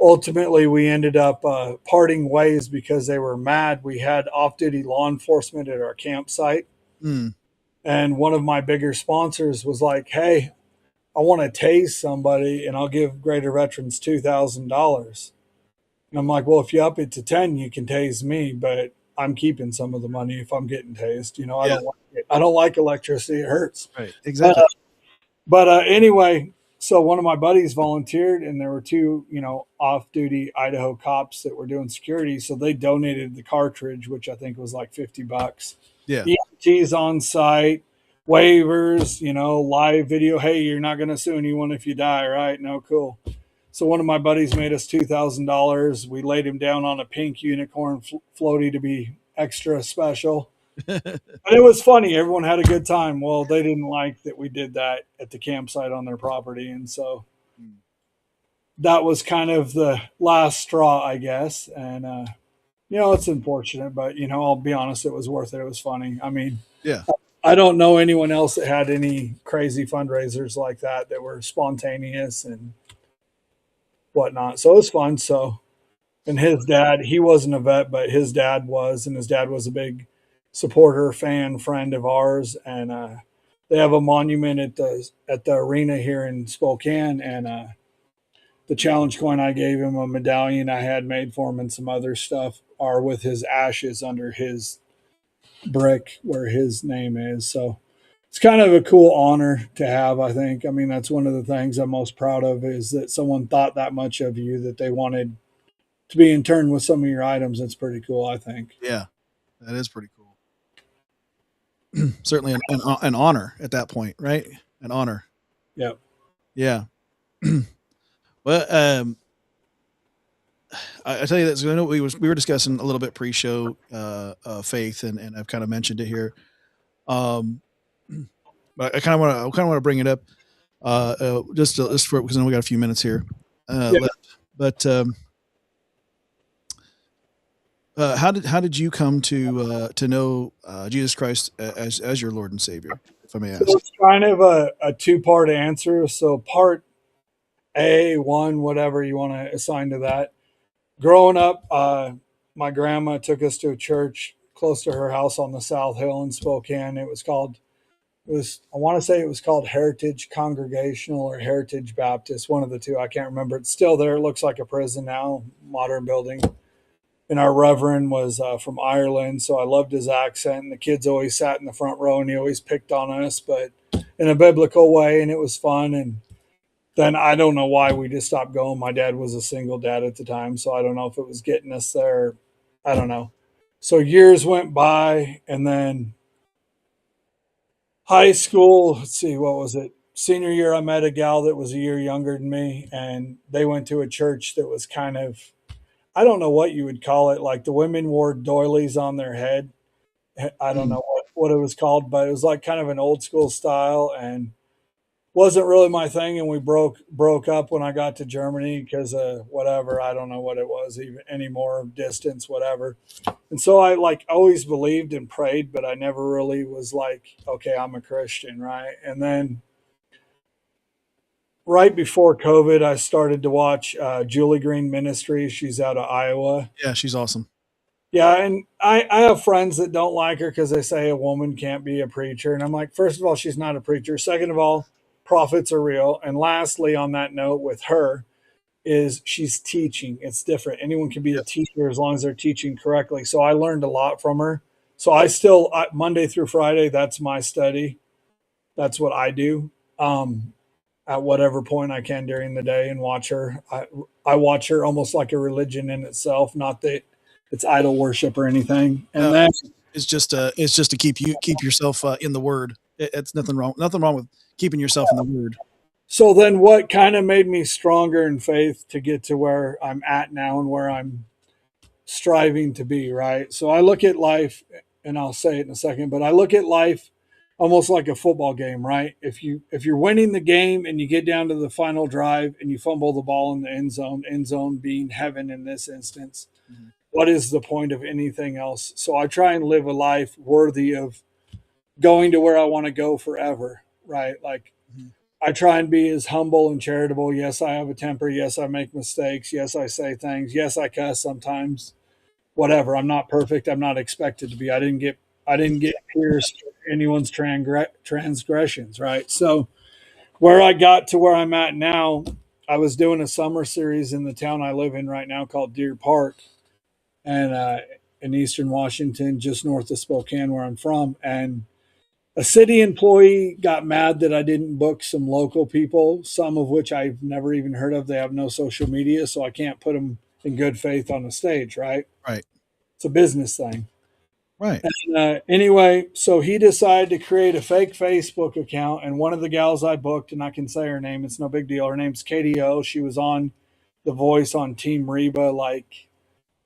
ultimately, we ended up parting ways because they were mad. We had off-duty law enforcement at our campsite. Mm. And one of my bigger sponsors was like, hey, I want to tase somebody and I'll give Gr8ter Veterans $2,000. And I'm like, well, if you up it to 10, you can tase me, but I'm keeping some of the money if I'm getting tased. I don't like electricity. It hurts. Right. Exactly. But anyway, so one of my buddies volunteered, and there were 2, off-duty Idaho cops that were doing security. So they donated the cartridge, which I think was like $50. Yeah. EMTs on site, waivers, live video. Hey, you're not going to sue anyone if you die, right? No, cool. So one of my buddies made us $2,000. We laid him down on a pink unicorn floaty to be extra special. But it was funny. Everyone had a good time. Well, they didn't like that we did that at the campsite on their property. And so that was kind of the last straw, I guess. And, it's unfortunate, but, I'll be honest, it was worth it. It was funny. I mean, Yeah. I don't know anyone else that had any crazy fundraisers like that were spontaneous and whatnot. So it was fun. So, and his dad, he wasn't a vet, but his dad was, and his dad was a big supporter, friend of ours. And they have a monument at the arena here in Spokane. And the challenge coin I gave him, a medallion I had made for him, and some other stuff are with his ashes under his brick where his name is. So it's kind of a cool honor to have, I think. I mean, that's one of the things I'm most proud of, is that someone thought that much of you that they wanted to be in turn with some of your items. That's pretty cool, I think. Yeah, that is pretty cool. Certainly an honor at that point, right? An honor. Yep. Yeah. Well, I tell you that, so I know we were discussing a little bit pre-show faith, and I've kind of mentioned it here. But I kind of want to bring it up just for, because I know we got a few minutes here left. But how did you come to know Jesus Christ as your Lord and Savior, if I may ask? So it's kind of a 2-part answer. So part A, 1, whatever you want to assign to that. Growing up, my grandma took us to a church close to her house on the South Hill in Spokane. I want to say it was called Heritage Congregational or Heritage Baptist, one of the two. I can't remember. It's still there. It looks like a prison now, modern building. And our reverend was from Ireland, so I loved his accent. And the kids always sat in the front row, and he always picked on us, but in a biblical way, and it was fun. And then I don't know why we just stopped going. My dad was a single dad at the time, so I don't know if it was getting us there. I don't know. So years went by, and then high school, let's see, what was it? Senior year, I met a gal that was a year younger than me, and they went to a church that was kind of, I don't know what you would call it. Like the women wore doilies on their head. I don't know what it was called, but it was like kind of an old school style and wasn't really my thing. And we broke up when I got to Germany because of whatever. I don't know what it was even anymore, distance, whatever. And so I like always believed and prayed, but I never really was like, okay, I'm a Christian, right? And then right before COVID, I started to watch Julie Green Ministry. She's out of Iowa. Yeah, she's awesome. Yeah, and I have friends that don't like her because they say a woman can't be a preacher. And I'm like, first of all, she's not a preacher. Second of all, prophets are real. And lastly, on that note with her, is she's teaching. It's different. Anyone can be a teacher as long as they're teaching correctly. So I learned a lot from her. So Monday through Friday, that's my study. That's what I do. At whatever point I can during the day and watch her. I watch her almost like a religion in itself, not that it's idol worship or anything. And then it's just to keep yourself in the Word. It's nothing wrong with keeping yourself in the Word. So then what kind of made me stronger in faith to get to where I'm at now and where I'm striving to be, right? So I look at life, and I'll say it in a second, but I look at life almost like a football game, right? If you're winning the game and you get down to the final drive and you fumble the ball in the end zone being heaven in this instance, what is the point of anything else? So I try and live a life worthy of going to where I want to go forever, right? Like I try and be as humble and charitable. Yes, I have a temper. Yes, I make mistakes. Yes, I say things. Yes, I cuss sometimes. Whatever. I'm not perfect. I'm not expected to be. I didn't get pierced for anyone's transgressions, right? So where I got to where I'm at now, I was doing a summer series in the town I live in right now called Deer Park, and in Eastern Washington, just north of Spokane, where I'm from, and a city employee got mad that I didn't book some local people, some of which I've never even heard of. They have no social media, so I can't put them in good faith on the stage, right? Right. It's a business thing. Right. And, anyway, so he decided to create a fake Facebook account, and one of the gals I booked, and I can say her name, it's no big deal. Her name's Katie O. She was on The Voice on Team Reba like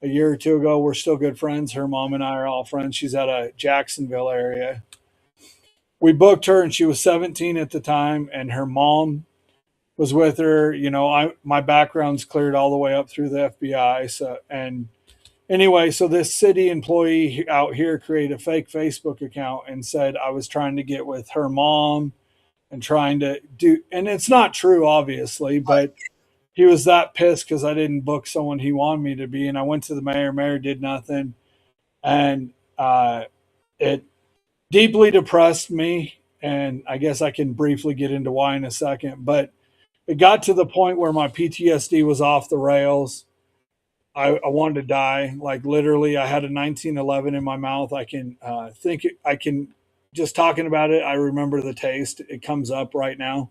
a year or two ago. We're still good friends. Her mom and I are all friends. She's out of Jacksonville area. We booked her, and she was 17 at the time, and her mom was with her. You know, my background's cleared all the way up through the FBI. So, and anyway, so this city employee out here created a fake Facebook account and said I was trying to get with her mom and trying to do, and it's not true, obviously, but he was that pissed because I didn't book someone he wanted me to be. And I went to the mayor. Mayor did nothing. And it deeply depressed me. And I guess I can briefly get into why in a second. But it got to the point where my PTSD was off the rails. I wanted to die. Like literally, I had a 1911 in my mouth. I can just talking about it, I remember the taste. It comes up right now.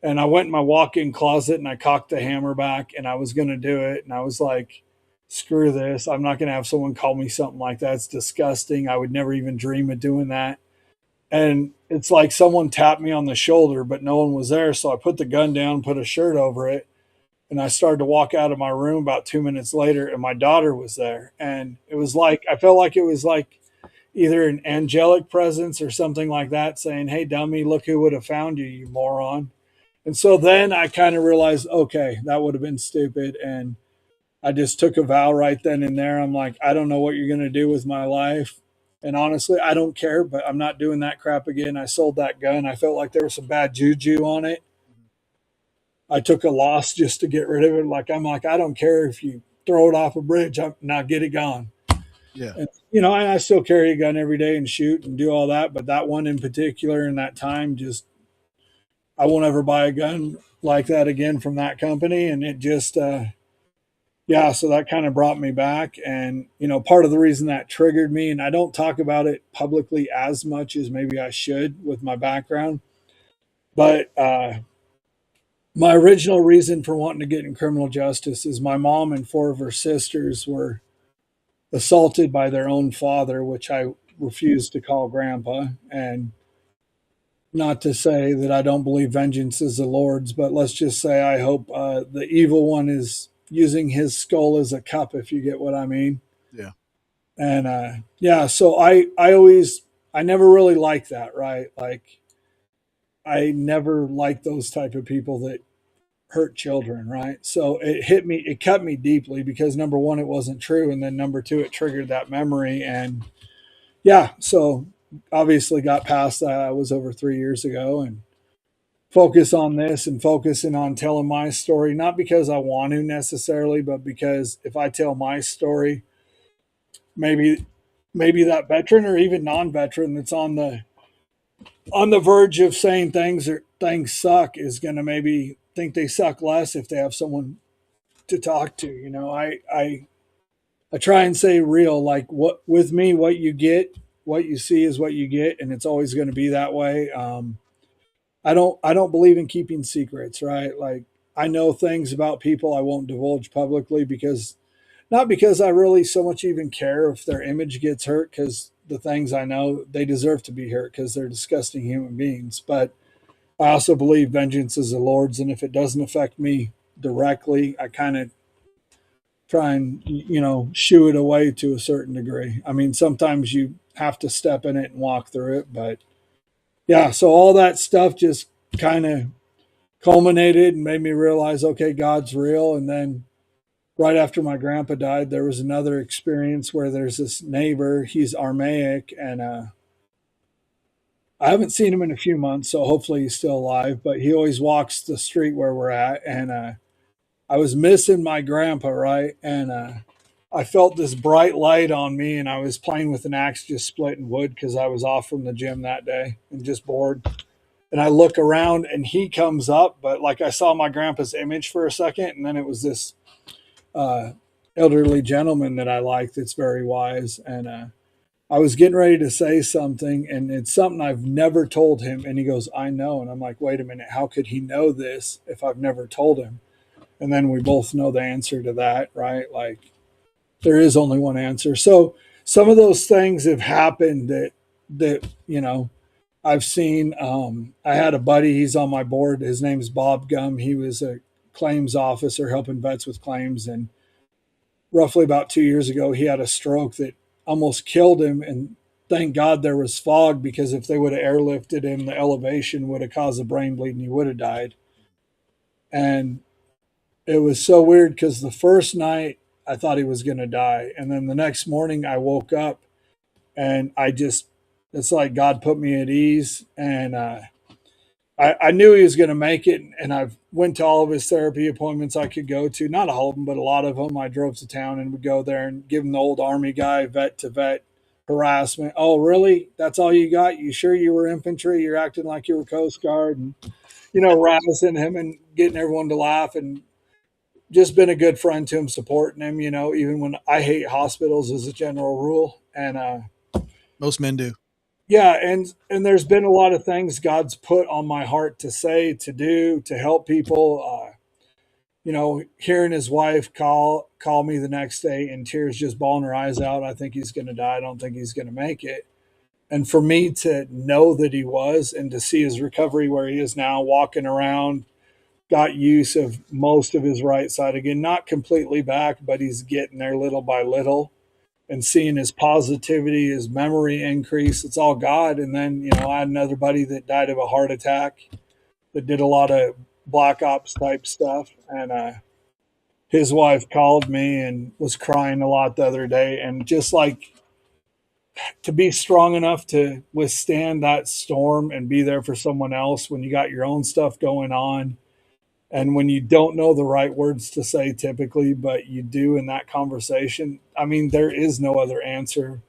And I went in my walk-in closet and I cocked the hammer back and I was going to do it. And I was like, screw this. I'm not going to have someone call me something like that. It's disgusting. I would never even dream of doing that. And it's like someone tapped me on the shoulder, but no one was there. So I put the gun down, put a shirt over it. And I started to walk out of my room about 2 minutes later and my daughter was there. And it was like, I felt like it was like either an angelic presence or something like that saying, hey, dummy, look who would have found you, you moron. And so then I kind of realized, okay, that would have been stupid. And I just took a vow right then and there. I'm like, I don't know what you're going to do with my life. And honestly, I don't care, but I'm not doing that crap again. I sold that gun. I felt like there was some bad juju on it. I took a loss just to get rid of it. I'm like, I don't care if you throw it off a bridge. Now get it gone. Yeah. And, you know, I still carry a gun every day and shoot and do all that. But that one in particular in that time, just, I won't ever buy a gun like that again from that company. And it just, so that kind of brought me back. And, you know, part of the reason that triggered me, and I don't talk about it publicly as much as maybe I should with my background, but my original reason for wanting to get in criminal justice is my mom and 4 of her sisters were assaulted by their own father, which I refuse to call grandpa. And not to say that I don't believe vengeance is the Lord's, but let's just say I hope the evil one is using his skull as a cup, if you get what I mean. Yeah. And so I always I never really liked that, right? Like I never liked those type of people that hurt children, right? So it hit me, it cut me deeply because number one, it wasn't true, and then number two, it triggered that memory, and yeah, so obviously got past that. I was over 3 years ago, and focus on this and focusing on telling my story, not because I want to necessarily, but because if I tell my story, maybe that veteran or even non-veteran that's on the verge of saying things or things suck is going to maybe think they suck less if they have someone to talk to. You know, I try and say real, like what with me, what you get, what you see is what you get, and it's always going to be that way. I don't believe in keeping secrets, right? Like I know things about people I won't divulge publicly because not because I really so much even care if their image gets hurt, because the things I know they deserve to be hurt because they're disgusting human beings. But I also believe vengeance is the Lord's, and if it doesn't affect me directly, I kind of try and shoo it away to a certain degree. I mean, sometimes you have to step in it and walk through it, but yeah. So all that stuff just kind of culminated and made me realize, okay, God's real. And then right after my grandpa died, there was another experience where there's this neighbor. He's Armaic, and I haven't seen him in a few months, so hopefully he's still alive. But he always walks the street where we're at, and I was missing my grandpa, right? And I felt this bright light on me, and I was playing with an axe, just splitting wood because I was off from the gym that day and just bored. And I look around, and he comes up, but like I saw my grandpa's image for a second, and then it was this uh, elderly gentleman that I like that's very wise. And I was getting ready to say something, and it's something I've never told him. And he goes, I know. And I'm like, wait a minute, how could he know this if I've never told him? And then we both know the answer to that, right? Like there is only one answer. So some of those things have happened that I've seen. I had a buddy, he's on my board. His name's Bob Gum. He was a claims officer helping vets with claims. And roughly about 2 years ago, he had a stroke that almost killed him. And thank God there was fog, because if they would have airlifted him, the elevation would have caused a brain bleed and he would have died. And it was so weird because the first night I thought he was going to die. And then the next morning I woke up and it's like God put me at ease. And I knew he was going to make it. And I went to all of his therapy appointments I could go to, not all of them, but a lot of them. I drove to town and would go there and give him the old Army guy, vet to vet harassment. Oh, really? That's all you got? You sure you were infantry? You're acting like you were Coast Guard, and, rousing him and getting everyone to laugh, and just been a good friend to him, supporting him, even when I hate hospitals as a general rule. And Most men do. yeah, and there's been a lot of things God's put on my heart to say, to do, to help people. Hearing his wife call me the next day in tears, just bawling her eyes out. I think he's going to die. I don't think he's going to make it. And for me to know that he was, and to see his recovery where he is now, walking around, got use of most of his right side again, not completely back, but he's getting there little by little, and seeing his positivity, his memory increase. It's all God. And then, I had another buddy that died of a heart attack that did a lot of black ops type stuff. And his wife called me and was crying a lot the other day. And just like to be strong enough to withstand that storm and be there for someone else when you got your own stuff going on. And when you don't know the right words to say typically, but you do in that conversation, I mean, there is no other answer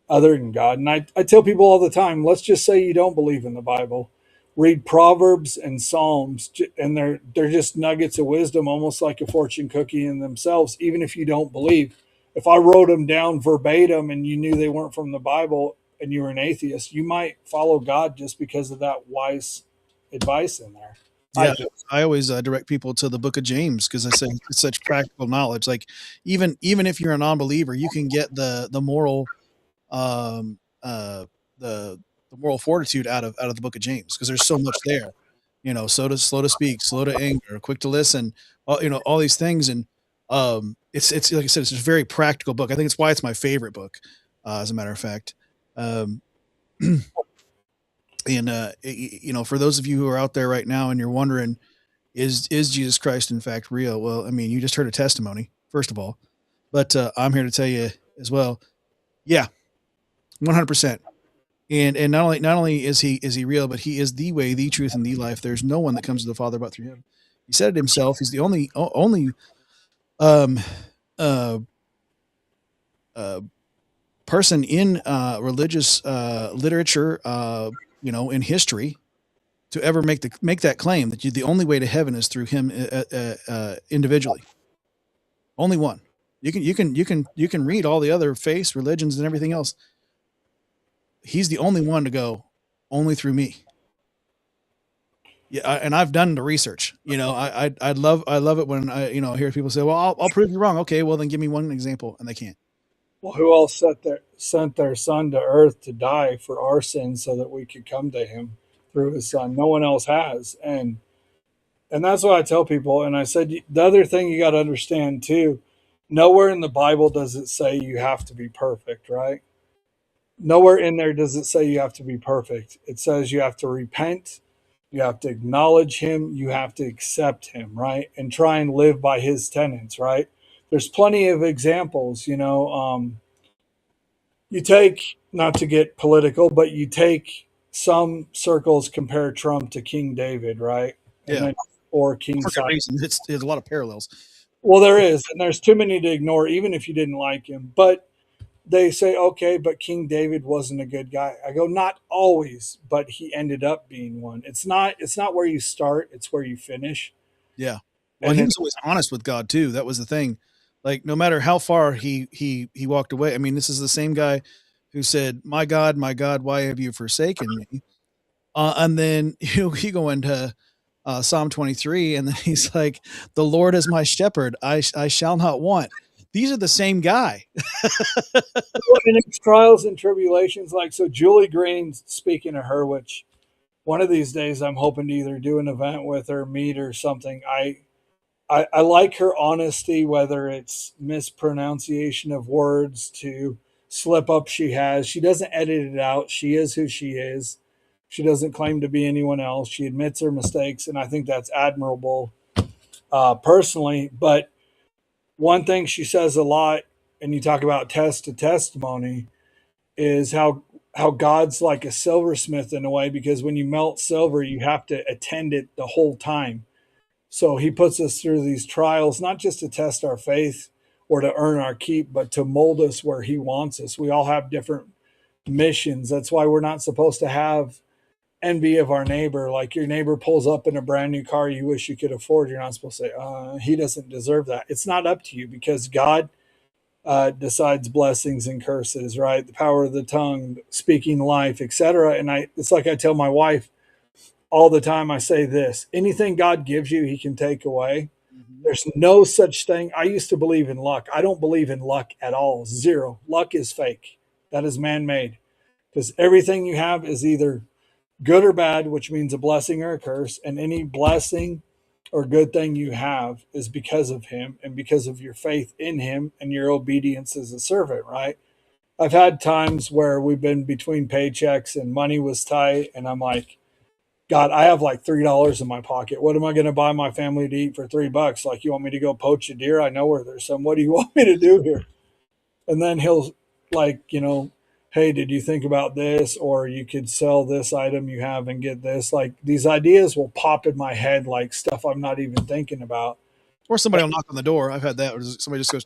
other than God. And I tell people all the time, let's just say you don't believe in the Bible. Read Proverbs and Psalms, and they're just nuggets of wisdom, almost like a fortune cookie in themselves, even if you don't believe. If I wrote them down verbatim and you knew they weren't from the Bible and you were an atheist, you might follow God just because of that wise advice in there. Yeah, I always direct people to the book of James, because I say it's such practical knowledge. Like even if you're a non-believer, you can get the moral the moral fortitude out of the book of James, because there's so much there. Slow to speak, slow to anger, quick to listen. All these things, and it's like I said, it's a very practical book. I think it's why it's my favorite book, as a matter of fact. And for those of you who are out there right now and you're wondering, is Jesus Christ in fact real? Well, I mean, you just heard a testimony, first of all, but I'm here to tell you as well. Yeah, 100%. And not only is he real, but he is the way, the truth, and the life. There's no one that comes to the Father but through him. He said it himself. He's the only um, uh, uh, person in religious literature, in history, to ever make that claim that the only way to heaven is through him individually. Only one. You can read all the other faiths, religions, and everything else. He's the only one to go only through me. Yeah, and I've done the research. I love it when I hear people say, "Well, I'll prove you wrong." Okay, well then give me one example, and they can't. Well, who else sent their son to earth to die for our sins so that we could come to him through his son? No one else has. And that's what I tell people. And I said, the other thing you got to understand too, nowhere in the Bible does it say you have to be perfect, right? Nowhere in there does it say you have to be perfect. It says you have to repent, you have to acknowledge him, you have to accept him, right? And try and live by his tenets, right? There's plenty of examples, you take, not to get political, but you take some circles compare Trump to King David, right? And Yeah, then, or King for good Solomon. reason. There's a lot of parallels. Well, there is, and there's too many to ignore, even if you didn't like him. But they say, okay, but King David wasn't a good guy. I go, not always, but he ended up being one. It's not where you start, it's where you finish. Yeah. Well, And he it, was always honest with God too. That was the thing. Like no matter how far he walked away. I mean, this is the same guy who said, my God, why have you forsaken me?" And then he go into Psalm 23, and then he's like, "The Lord is my shepherd; I shall not want." These are the same guy. in its trials and tribulations, like so Julie Green, speaking of her, which one of these days I'm hoping to either do an event with her, meet or something. I like her honesty, whether it's mispronunciation of words to slip up she has. She doesn't edit it out. She is who she is. She doesn't claim to be anyone else. She admits her mistakes, and I think that's admirable personally. But one thing she says a lot, and you talk about test to testimony, is how God's like a silversmith in a way, because when you melt silver, you have to attend it the whole time. So he puts us through these trials, not just to test our faith or to earn our keep, but to mold us where he wants us. We all have different missions. That's why we're not supposed to have envy of our neighbor. Like your neighbor pulls up in a brand new car you wish you could afford. You're not supposed to say, he doesn't deserve that. It's not up to you, because God decides blessings and curses, right? The power of the tongue, speaking life, etc. And it's like I tell my wife all the time. I say this: anything God gives you, he can take away. Mhm. There's no such thing. I used to believe in luck. I don't believe in luck at all. Zero. Luck is fake. That is man-made, because everything you have is either good or bad, which means a blessing or a curse. And any blessing or good thing you have is because of him and because of your faith in him and your obedience as a servant, right? I've had times where we've been between paychecks and money was tight, and I'm like, God, I have like $3 in my pocket. What am I going to buy my family to eat for $3? Like, you want me to go poach a deer? I know where there's some. What do you want me to do here? And then he'll, like, hey, did you think about this? Or you could sell this item you have and get this. Like, these ideas will pop in my head, like stuff I'm not even thinking about. Or somebody will knock on the door. I've had that. Or somebody just goes,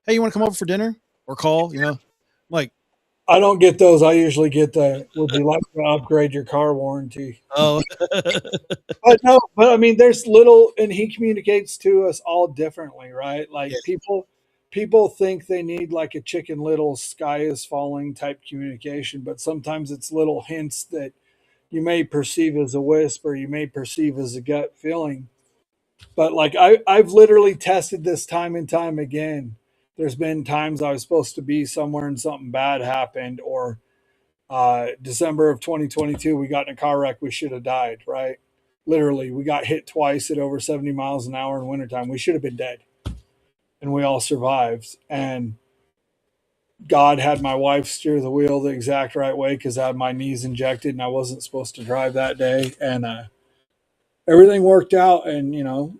"Hey, you want to come over for dinner?" Or call. Like, I don't get those. I usually get would you like to upgrade your car warranty? oh, But no, but I mean, there's little, and he communicates to us all differently, right? yeah, Like people think they need like a Chicken Little sky is falling type communication, but sometimes it's little hints that you may perceive as a whisper, you may perceive as a gut feeling. But like I've literally tested this time and time again. There's been times I was supposed to be somewhere and something bad happened, or December of 2022, we got in a car wreck. We should have died, right? Literally, we got hit twice at over 70 miles an hour in wintertime. We should have been dead, and we all survived. And God had my wife steer the wheel the exact right way because I had my knees injected and I wasn't supposed to drive that day. And everything worked out. And,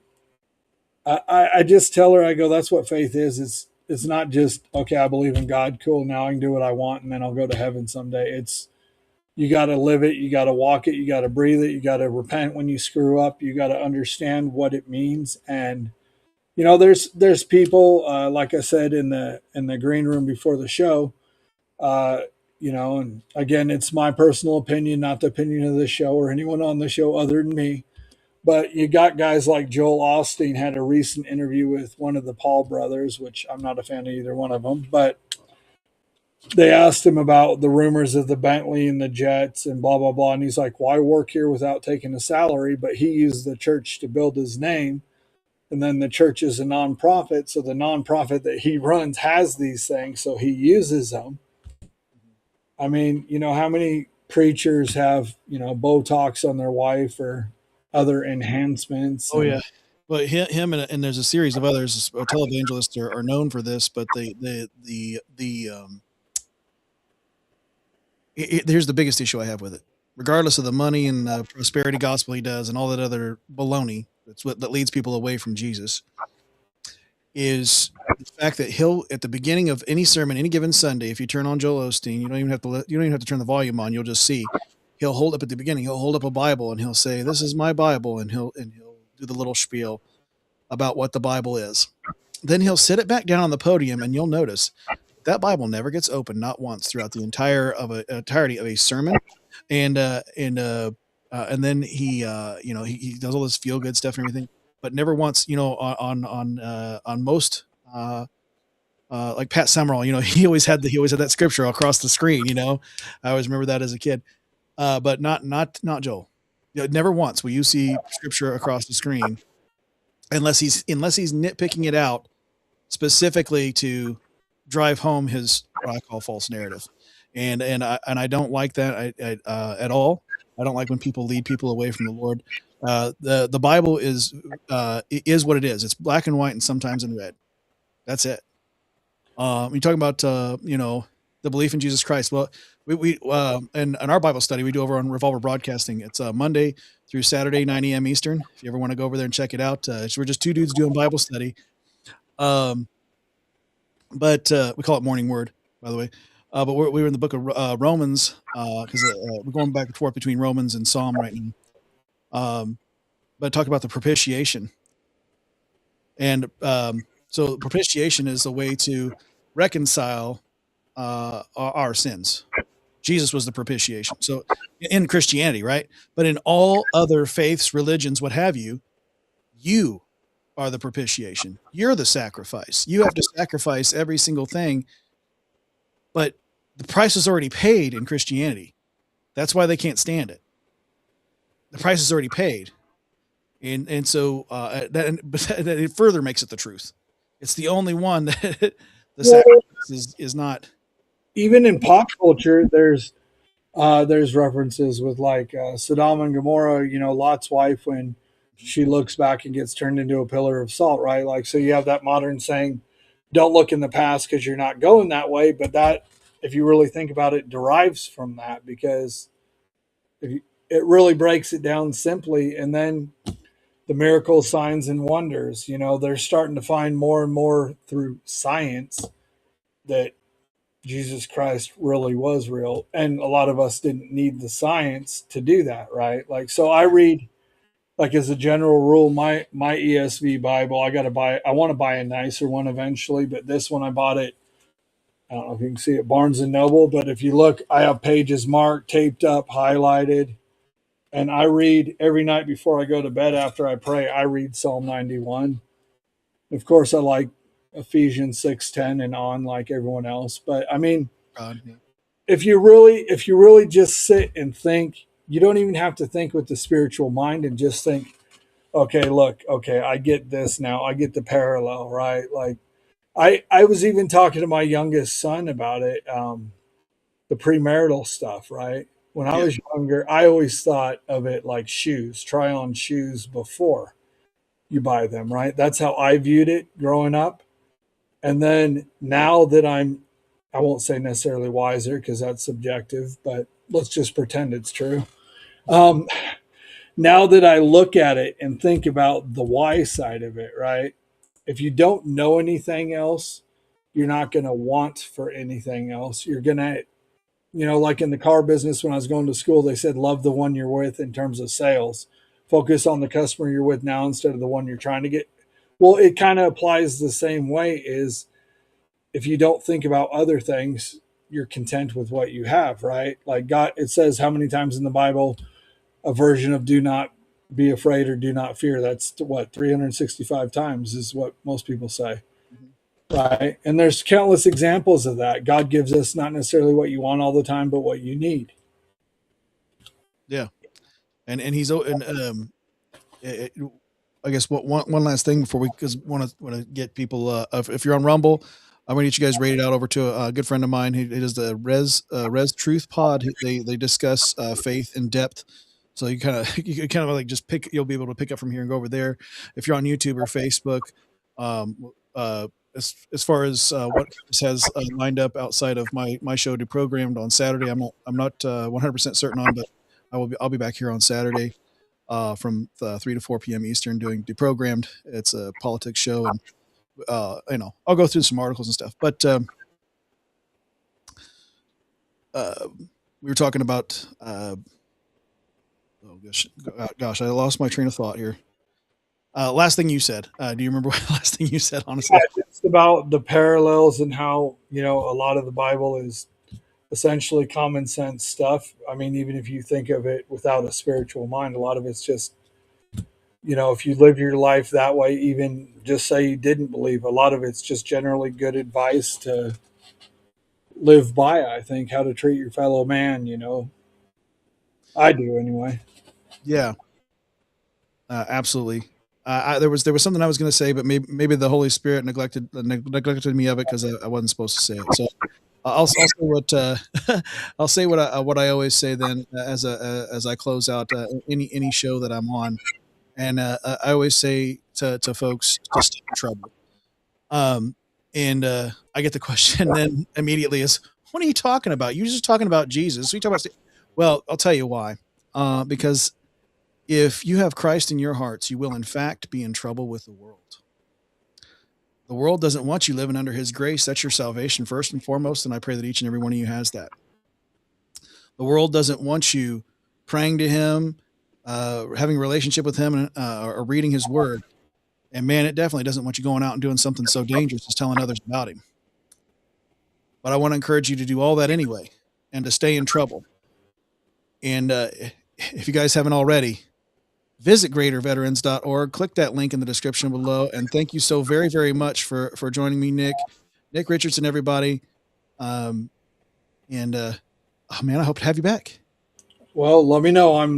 I just tell her, I go, that's what faith is. It's not just, okay, I believe in God. Cool. Now I can do what I want and then I'll go to heaven someday. It's, you got to live it. You got to walk it. You got to breathe it. You got to repent when you screw up. You got to understand what it means. And, there's people, like I said, in the green room before the show, uh, and again, it's my personal opinion, not the opinion of the show or anyone on the show other than me. But you got guys like Joel Osteen had a recent interview with one of the Paul brothers, which I'm not a fan of either one of them, but they asked him about the rumors of the Bentley and the jets and blah, blah, blah. And he's like, why work here without taking a salary? But he used the church to build his name. And then the church is a nonprofit. So the nonprofit that he runs has these things. So he uses them. I mean, how many preachers have, Botox on their wife or other enhancements? Oh yeah. But him and there's a series of others. Televangelists are known for this, but here's the biggest issue I have with it. Regardless of the money and the prosperity gospel he does and all that other baloney that leads people away from Jesus, is the fact that he'll, at the beginning of any sermon, any given Sunday, if you turn on Joel Osteen, you don't even have to turn the volume on. You'll just see he'll hold up at the beginning. He'll hold up a Bible and he'll say, "This is my Bible," and he'll do the little spiel about what the Bible is. Then he'll sit it back down on the podium, and you'll notice that Bible never gets opened, not once, throughout the entirety of a sermon. And then he does all this feel good stuff and everything, but never once, on most like Pat Summerall, he always had that scripture across the screen. I always remember that as a kid, but not Joel. Never once will you see scripture across the screen, unless he's nitpicking it out specifically to drive home his, what I call, false narrative. And I don't like that at all. I don't like when people lead people away from the Lord. The Bible is what it is. It's black and white and sometimes in red. That's it. You're talking about the belief in Jesus Christ. Well, we in our Bible study we do over on Revolver Broadcasting. It's Monday through Saturday, 9 a.m. Eastern. If you ever want to go over there and check it out, we're just two dudes doing Bible study. But we call it Morning Word, by the way. But we were in the book of Romans, because we're going back and forth between Romans and Psalm right now. But talk about the propitiation. And so propitiation is a way to reconcile our sins. Jesus was the propitiation. So in Christianity, right? But in all other faiths, religions, what have you, you are the propitiation. You're the sacrifice. You have to sacrifice every single thing. But the price is already paid in Christianity. That's why they can't stand it. The price is already paid. And so that it further makes it the truth. It's the only one that the sacrifice is not. Even in pop culture, there's references with like Sodom and Gomorrah, Lot's wife, when she looks back and gets turned into a pillar of salt, right? Like, so you have that modern saying, don't look in the past because you're not going that way. But that, if you really think about it, derives from that, because it really breaks it down simply. And then the miracles, signs, and wonders, they're starting to find more and more through science that Jesus Christ really was real. And a lot of us didn't need the science to do that, right? Like, so I read, like, as a general rule, my ESV Bible, I want to buy a nicer one eventually, but this one I bought it, I don't know if you can see it, Barnes and Noble, but if you look, I have pages marked, taped up, highlighted, and I read every night before I go to bed. After I pray, I read Psalm 91. Of course, I like Ephesians 6:10 and on, like everyone else. But I mean, if you really just sit and think, you don't even have to think with the spiritual mind, and just think, okay, look, okay, I get this now. I get the parallel, right? Like, I was even talking to my youngest son about it, the premarital stuff, right? When I was younger, I always thought of it like shoes, try on shoes before you buy them, right? That's how I viewed it growing up. And then now that I'm I won't say necessarily wiser because that's subjective, but let's just pretend it's true. Um, now that I look at it and think about the why side of it, right? If you don't know anything else, you're not going to want for anything else. You're going to, like in the car business when I was going to school, they said, love the one you're with in terms of sales. Focus on the customer you're with now instead of the one you're trying to get. Well, it kind of applies the same way is if you don't think about other things, you're content with what you have, right? Like God, it says how many times in the Bible a version of do not be afraid or do not fear. That's what 365 times is what most people say. Right. And there's countless examples of that. God gives us not necessarily what you want all the time, but what you need. Yeah. And he's, and, I guess one last thing before we, cause want to get people, if you're on Rumble, I'm going to get you guys rated out over to a good friend of mine who does the Res Truth Pod. They discuss faith in depth. So you kind of like just you'll be able to pick up from here and go over there. If you're on YouTube or Facebook, as far as what Chris has lined up outside of my show to programmed on Saturday, I'm not 100% certain on, but I'll be back here on Saturday from 3 to 4 p.m. Eastern doing Deprogrammed. It's a politics show, and I'll go through some articles and stuff. But we were talking about gosh, I lost my train of thought here. Last thing you said. Do you remember what last thing you said? Honestly, it's about the parallels and how a lot of the Bible is essentially common sense stuff. I mean, even if you think of it without a spiritual mind, a lot of it's just if you live your life that way, even just say you didn't believe, a lot of it's just generally good advice to live by. I think how to treat your fellow man. I do anyway. Yeah, absolutely. There was something I was going to say, but maybe the Holy Spirit neglected me of it because I wasn't supposed to say it. So I'll say what I'll say what I always say then as I close out any show that I'm on, and I always say to folks to stay in trouble. And I get the question then immediately is, what are you talking about? You're just talking about Jesus. We talk about. Well, I'll tell you why. Because if you have Christ in your hearts, you will in fact be in trouble with the world. The world doesn't want you living under his grace. That's your salvation first and foremost. And I pray that each and every one of you has that. The world doesn't want you praying to him, having a relationship with him, or reading his word. And man, it definitely doesn't want you going out and doing something so dangerous as telling others about him. But I want to encourage you to do all that anyway and to stay in trouble. And if you guys haven't already, visit Gr8terveterans.org. Click that link in the description below. And thank you so very, very much for joining me, Nick Richardson, everybody. Oh man, I hope to have you back. Well, let me know.